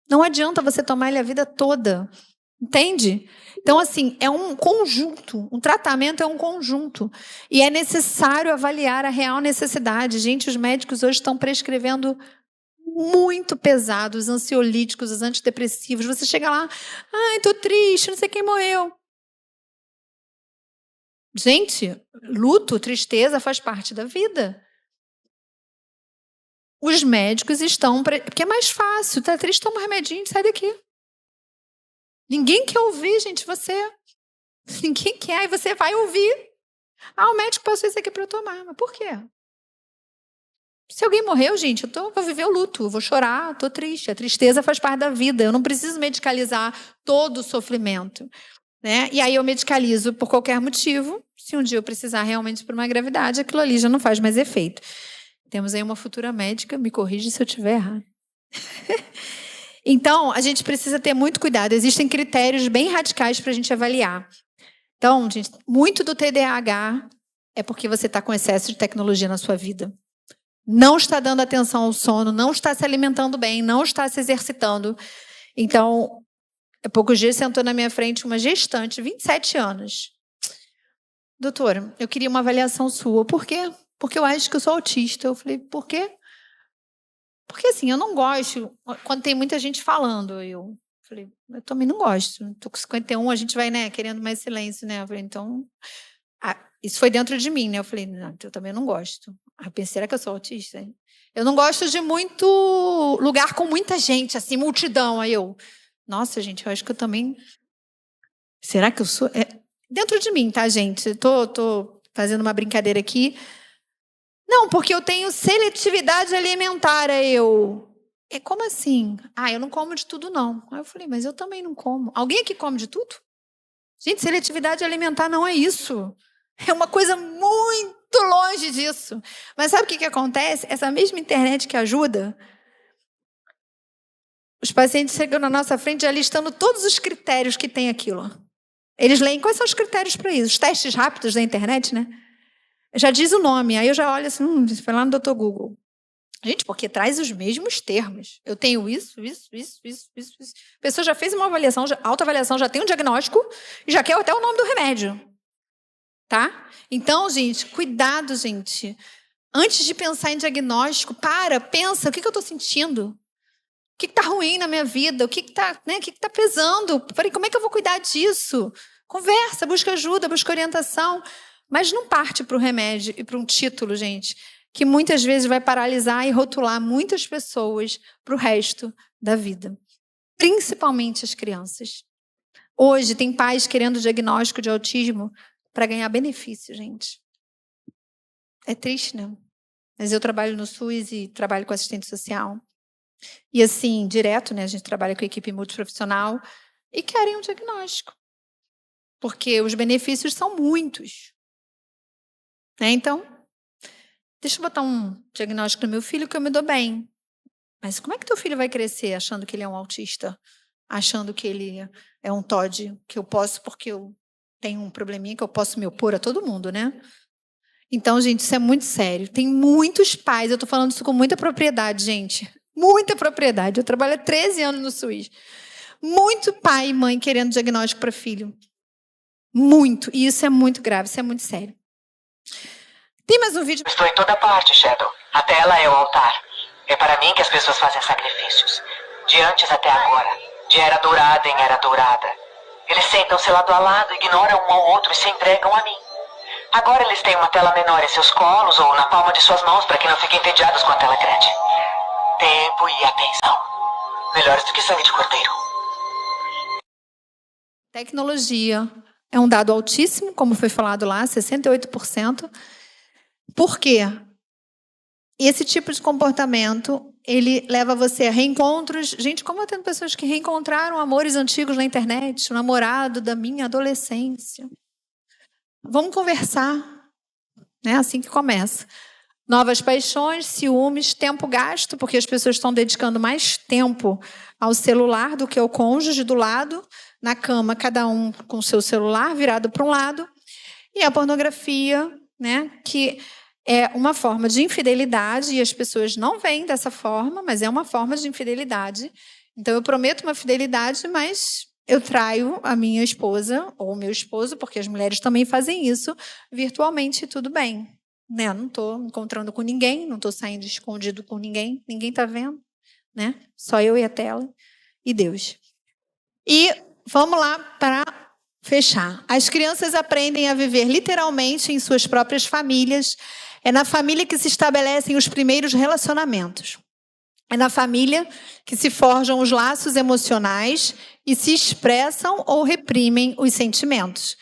não adianta você tomar ele a vida toda, entende? Então, assim, é um conjunto, um tratamento é um conjunto, e é necessário avaliar a real necessidade. Gente, os médicos hoje estão prescrevendo muito pesado, os ansiolíticos, os antidepressivos. Você chega lá, ai, tô triste, não sei quem morreu. Gente, luto, tristeza faz parte da vida. Os médicos estão... Porque é mais fácil, tá triste, toma um remedinho e sai daqui. Ninguém quer ouvir, gente, você. Ninguém quer, aí você vai ouvir. Ah, o médico passou isso aqui para eu tomar. Mas por quê? Se alguém morreu, gente, vou viver o luto, eu vou chorar, estou triste. A tristeza faz parte da vida, eu não preciso medicalizar todo o sofrimento, né? E aí eu medicalizo por qualquer motivo. Se um dia eu precisar realmente por uma gravidade, aquilo ali já não faz mais efeito. Temos aí uma futura médica, me corrige se eu estiver errado. Então, a gente precisa ter muito cuidado. Existem critérios bem radicais para a gente avaliar. Então, gente, muito do TDAH é porque você está com excesso de tecnologia na sua vida. Não está dando atenção ao sono, não está se alimentando bem, não está se exercitando. Então, há poucos dias sentou na minha frente uma gestante, 27 anos. Doutora, eu queria uma avaliação sua. Por quê? Porque eu acho que eu sou autista. Eu falei, por quê? Porque assim, eu não gosto, quando tem muita gente falando, eu falei, eu também não gosto. Estou com 51, a gente vai, né, querendo mais silêncio, né? Eu falei, então... isso foi dentro de mim, né? Eu falei, não, eu também não gosto. Eu pensei, será que eu sou autista? Eu não gosto de muito lugar com muita gente, assim, multidão. Aí eu, nossa, gente, eu acho que eu também... Será que eu sou... dentro de mim, tá, gente? Tô fazendo uma brincadeira aqui. Não, porque eu tenho seletividade alimentar. Aí eu... como assim? Eu não como de tudo, não. Aí eu falei, mas eu também não como. Alguém aqui come de tudo? Gente, seletividade alimentar não é isso. É uma coisa muito longe disso. Mas sabe o que acontece? Essa mesma internet que ajuda, os pacientes chegam na nossa frente já listando todos os critérios que tem aquilo. Eles leem quais são os critérios para isso. Os testes rápidos da internet, né? Já diz o nome. Aí eu já olho assim, foi lá no Dr. Google. Gente, porque traz os mesmos termos. Eu tenho isso. A pessoa já fez uma avaliação, autoavaliação, já tem um diagnóstico e já quer até o nome do remédio. Tá? Então, gente, cuidado, gente. Antes de pensar em diagnóstico, pensa, o que eu estou sentindo? que está ruim na minha vida? O que está, né? O que está pesando? Falei, como é que eu vou cuidar disso? Conversa, busca ajuda, busca orientação. Mas não parte para o remédio e para um título, gente, que muitas vezes vai paralisar e rotular muitas pessoas para o resto da vida. Principalmente as crianças. Hoje tem pais querendo diagnóstico de autismo para ganhar benefício, gente. É triste, né? Mas eu trabalho no SUS e trabalho com assistente social. E assim, direto, né? A gente trabalha com equipe multiprofissional e querem um diagnóstico. Porque os benefícios são muitos. Né? Então, deixa eu botar um diagnóstico no meu filho que eu me dou bem. Mas como é que teu filho vai crescer achando que ele é um autista? Achando que ele é um TOD, que eu posso porque eu tenho um probleminha que eu posso me opor a todo mundo, né? Então, gente, isso é muito sério. Tem muitos pais, eu estou falando isso com muita propriedade, gente. Muita propriedade. Eu trabalho há 13 anos no SUS. Muito pai e mãe querendo diagnóstico para filho. Muito. E isso é muito grave, isso é muito sério. Tem mais um vídeo. Estou em toda parte, Shadow. A tela é o altar. É para mim que as pessoas fazem sacrifícios. De antes até agora. De era dourada em era dourada. Eles sentam-se lado a lado, ignoram um ao outro e se entregam a mim. Agora eles têm uma tela menor em seus colos ou na palma de suas mãos para que não fiquem entediados com a tela grande. Tempo e atenção. Melhores do que sangue de cordeiro. Tecnologia é um dado altíssimo, como foi falado lá, 68%. Por quê? Esse tipo de comportamento, ele leva você a reencontros. Gente, como eu tenho pessoas que reencontraram amores antigos na internet, o namorado da minha adolescência. Vamos conversar, né? Assim que começa. Novas paixões, ciúmes, tempo gasto, porque as pessoas estão dedicando mais tempo ao celular do que ao cônjuge do lado, na cama, cada um com o seu celular virado para um lado, e a pornografia, né? Que é uma forma de infidelidade, e as pessoas não veem dessa forma, mas é uma forma de infidelidade. Então, eu prometo uma fidelidade, mas eu traio a minha esposa ou o meu esposo, porque as mulheres também fazem isso, virtualmente, tudo bem. Né? Não estou encontrando com ninguém, não estou saindo escondido com ninguém está vendo. Né? Só eu e a tela e Deus. E vamos lá para fechar. As crianças aprendem a viver literalmente em suas próprias famílias. É na família que se estabelecem os primeiros relacionamentos. É na família que se forjam os laços emocionais e se expressam ou reprimem os sentimentos.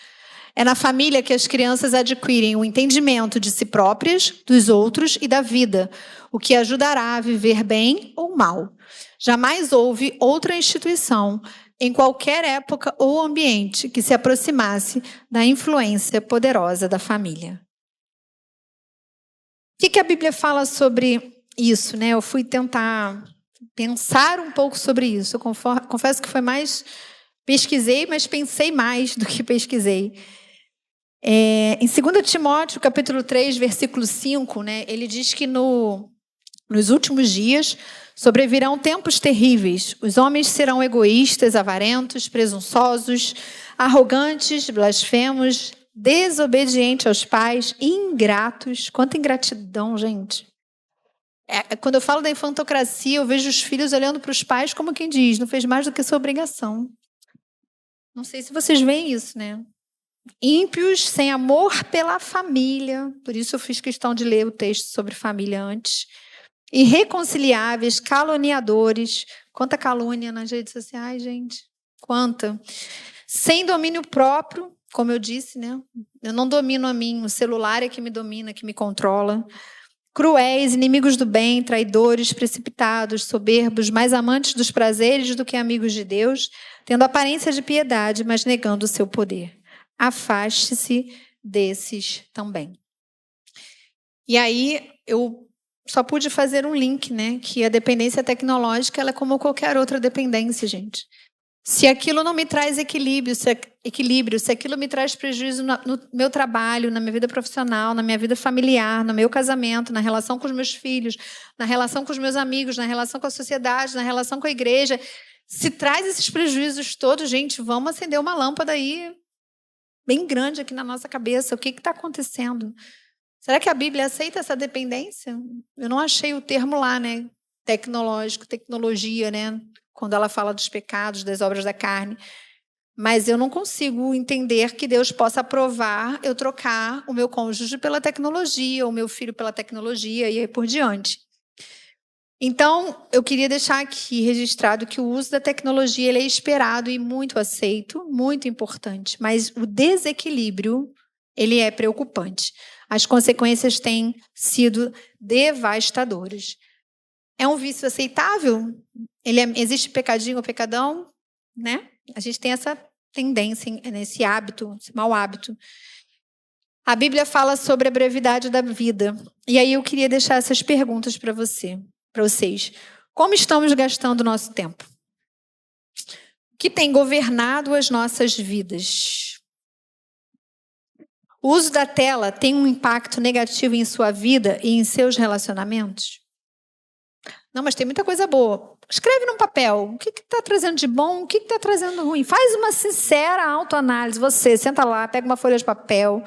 É na família que as crianças adquirem o entendimento de si próprias, dos outros e da vida, o que ajudará a viver bem ou mal. Jamais houve outra instituição, em qualquer época ou ambiente, que se aproximasse da influência poderosa da família. O que a Bíblia fala sobre isso, né? Eu fui tentar pensar um pouco sobre isso. Eu confesso que foi mais... Pesquisei, mas pensei mais do que pesquisei. Em 2 Timóteo, capítulo 3, versículo 5, né, ele diz que nos últimos dias sobrevirão tempos terríveis. Os homens serão egoístas, avarentos, presunçosos, arrogantes, blasfemos, desobedientes aos pais, ingratos. Quanta ingratidão, gente. Quando eu falo da infantocracia, eu vejo os filhos olhando para os pais como quem diz, não fez mais do que sua obrigação. Não sei se vocês veem isso, né? Ímpios, sem amor pela família. Por isso eu fiz questão de ler o texto sobre família antes. Irreconciliáveis, caluniadores. Quanta calúnia nas redes sociais, gente. Quanta. Sem domínio próprio, como eu disse, né? Eu não domino a mim, o celular é que me domina, que me controla. Cruéis, inimigos do bem, traidores, precipitados, soberbos, mais amantes dos prazeres do que amigos de Deus, tendo aparência de piedade, mas negando o seu poder. Afaste-se desses também. E aí, eu só pude fazer um link, né? Que a dependência tecnológica ela é como qualquer outra dependência, gente. Se aquilo não me traz equilíbrio, se aquilo me traz prejuízo no meu trabalho, na minha vida profissional, na minha vida familiar, no meu casamento, na relação com os meus filhos, na relação com os meus amigos, na relação com a sociedade, na relação com a igreja, se traz esses prejuízos todos, gente, vamos acender uma lâmpada aí bem grande aqui na nossa cabeça. O que está acontecendo? Será que a Bíblia aceita essa dependência? Eu não achei o termo lá, né? tecnológico, tecnologia, né? Quando ela fala dos pecados, das obras da carne. Mas eu não consigo entender que Deus possa aprovar eu trocar o meu cônjuge pela tecnologia, o meu filho pela tecnologia e aí por diante. Então, eu queria deixar aqui registrado que o uso da tecnologia ele é esperado e muito aceito, muito importante, mas o desequilíbrio ele é preocupante. As consequências têm sido devastadoras. É um vício aceitável? Existe pecadinho ou pecadão? Né? A gente tem essa tendência, esse hábito, esse mau hábito. A Bíblia fala sobre a brevidade da vida. E aí eu queria deixar essas perguntas para vocês. Como estamos gastando o nosso tempo? O que tem governado as nossas vidas? O uso da tela tem um impacto negativo em sua vida e em seus relacionamentos? Não, mas tem muita coisa boa. Escreve num papel. O que está trazendo de bom? O que está trazendo ruim? Faz uma sincera autoanálise. Você senta lá, pega uma folha de papel,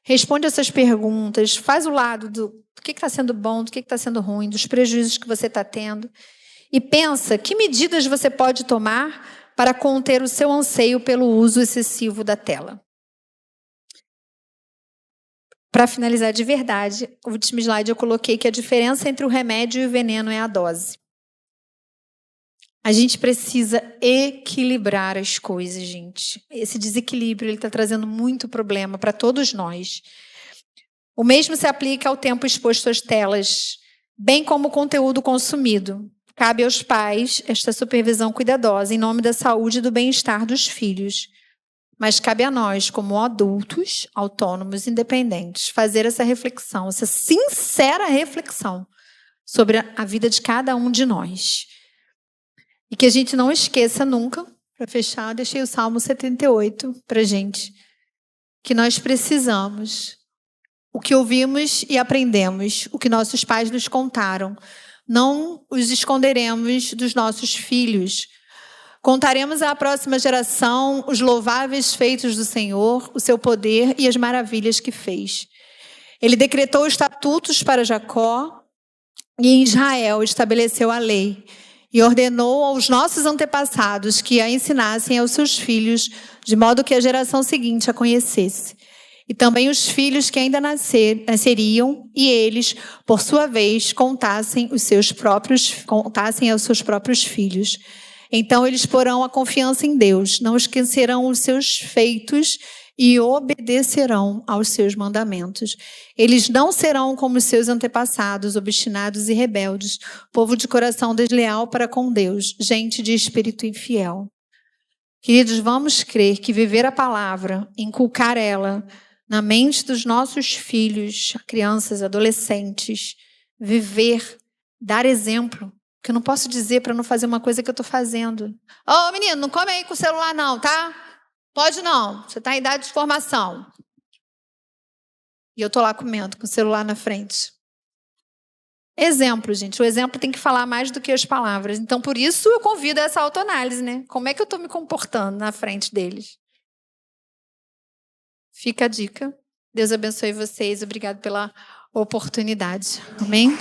responde essas perguntas, faz o lado do que está sendo bom, do que está sendo ruim, dos prejuízos que você está tendo. E pensa que medidas você pode tomar para conter o seu anseio pelo uso excessivo da tela. Para finalizar de verdade, o último slide eu coloquei que a diferença entre o remédio e o veneno é a dose. A gente precisa equilibrar as coisas, gente. Esse desequilíbrio está trazendo muito problema para todos nós. O mesmo se aplica ao tempo exposto às telas, bem como o conteúdo consumido. Cabe aos pais esta supervisão cuidadosa em nome da saúde e do bem-estar dos filhos. Mas cabe a nós, como adultos, autônomos, independentes, fazer essa reflexão, essa sincera reflexão sobre a vida de cada um de nós. E que a gente não esqueça nunca, para fechar, eu deixei o Salmo 78 para a gente, que nós precisamos, o que ouvimos e aprendemos, o que nossos pais nos contaram, não os esconderemos dos nossos filhos. Contaremos à próxima geração os louváveis feitos do Senhor, o seu poder e as maravilhas que fez. Ele decretou estatutos para Jacó e em Israel estabeleceu a lei e ordenou aos nossos antepassados que a ensinassem aos seus filhos, de modo que a geração seguinte a conhecesse. E também os filhos que ainda nasceriam e eles, por sua vez, contassem aos seus próprios filhos. Então eles porão a confiança em Deus, não esquecerão os seus feitos e obedecerão aos seus mandamentos. Eles não serão como os seus antepassados, obstinados e rebeldes, povo de coração desleal para com Deus, gente de espírito infiel. Queridos, vamos crer que viver a palavra, inculcar ela na mente dos nossos filhos, crianças, adolescentes, viver, dar exemplo, que eu não posso dizer para não fazer uma coisa que eu estou fazendo. Ô, menino, não come aí com o celular não, tá? Pode não, você está em idade de formação. E eu estou lá comendo com o celular na frente. Exemplo, gente. O exemplo tem que falar mais do que as palavras. Então, por isso, eu convido a essa autoanálise, né? Como é que eu estou me comportando na frente deles? Fica a dica. Deus abençoe vocês. Obrigado pela oportunidade. Amém?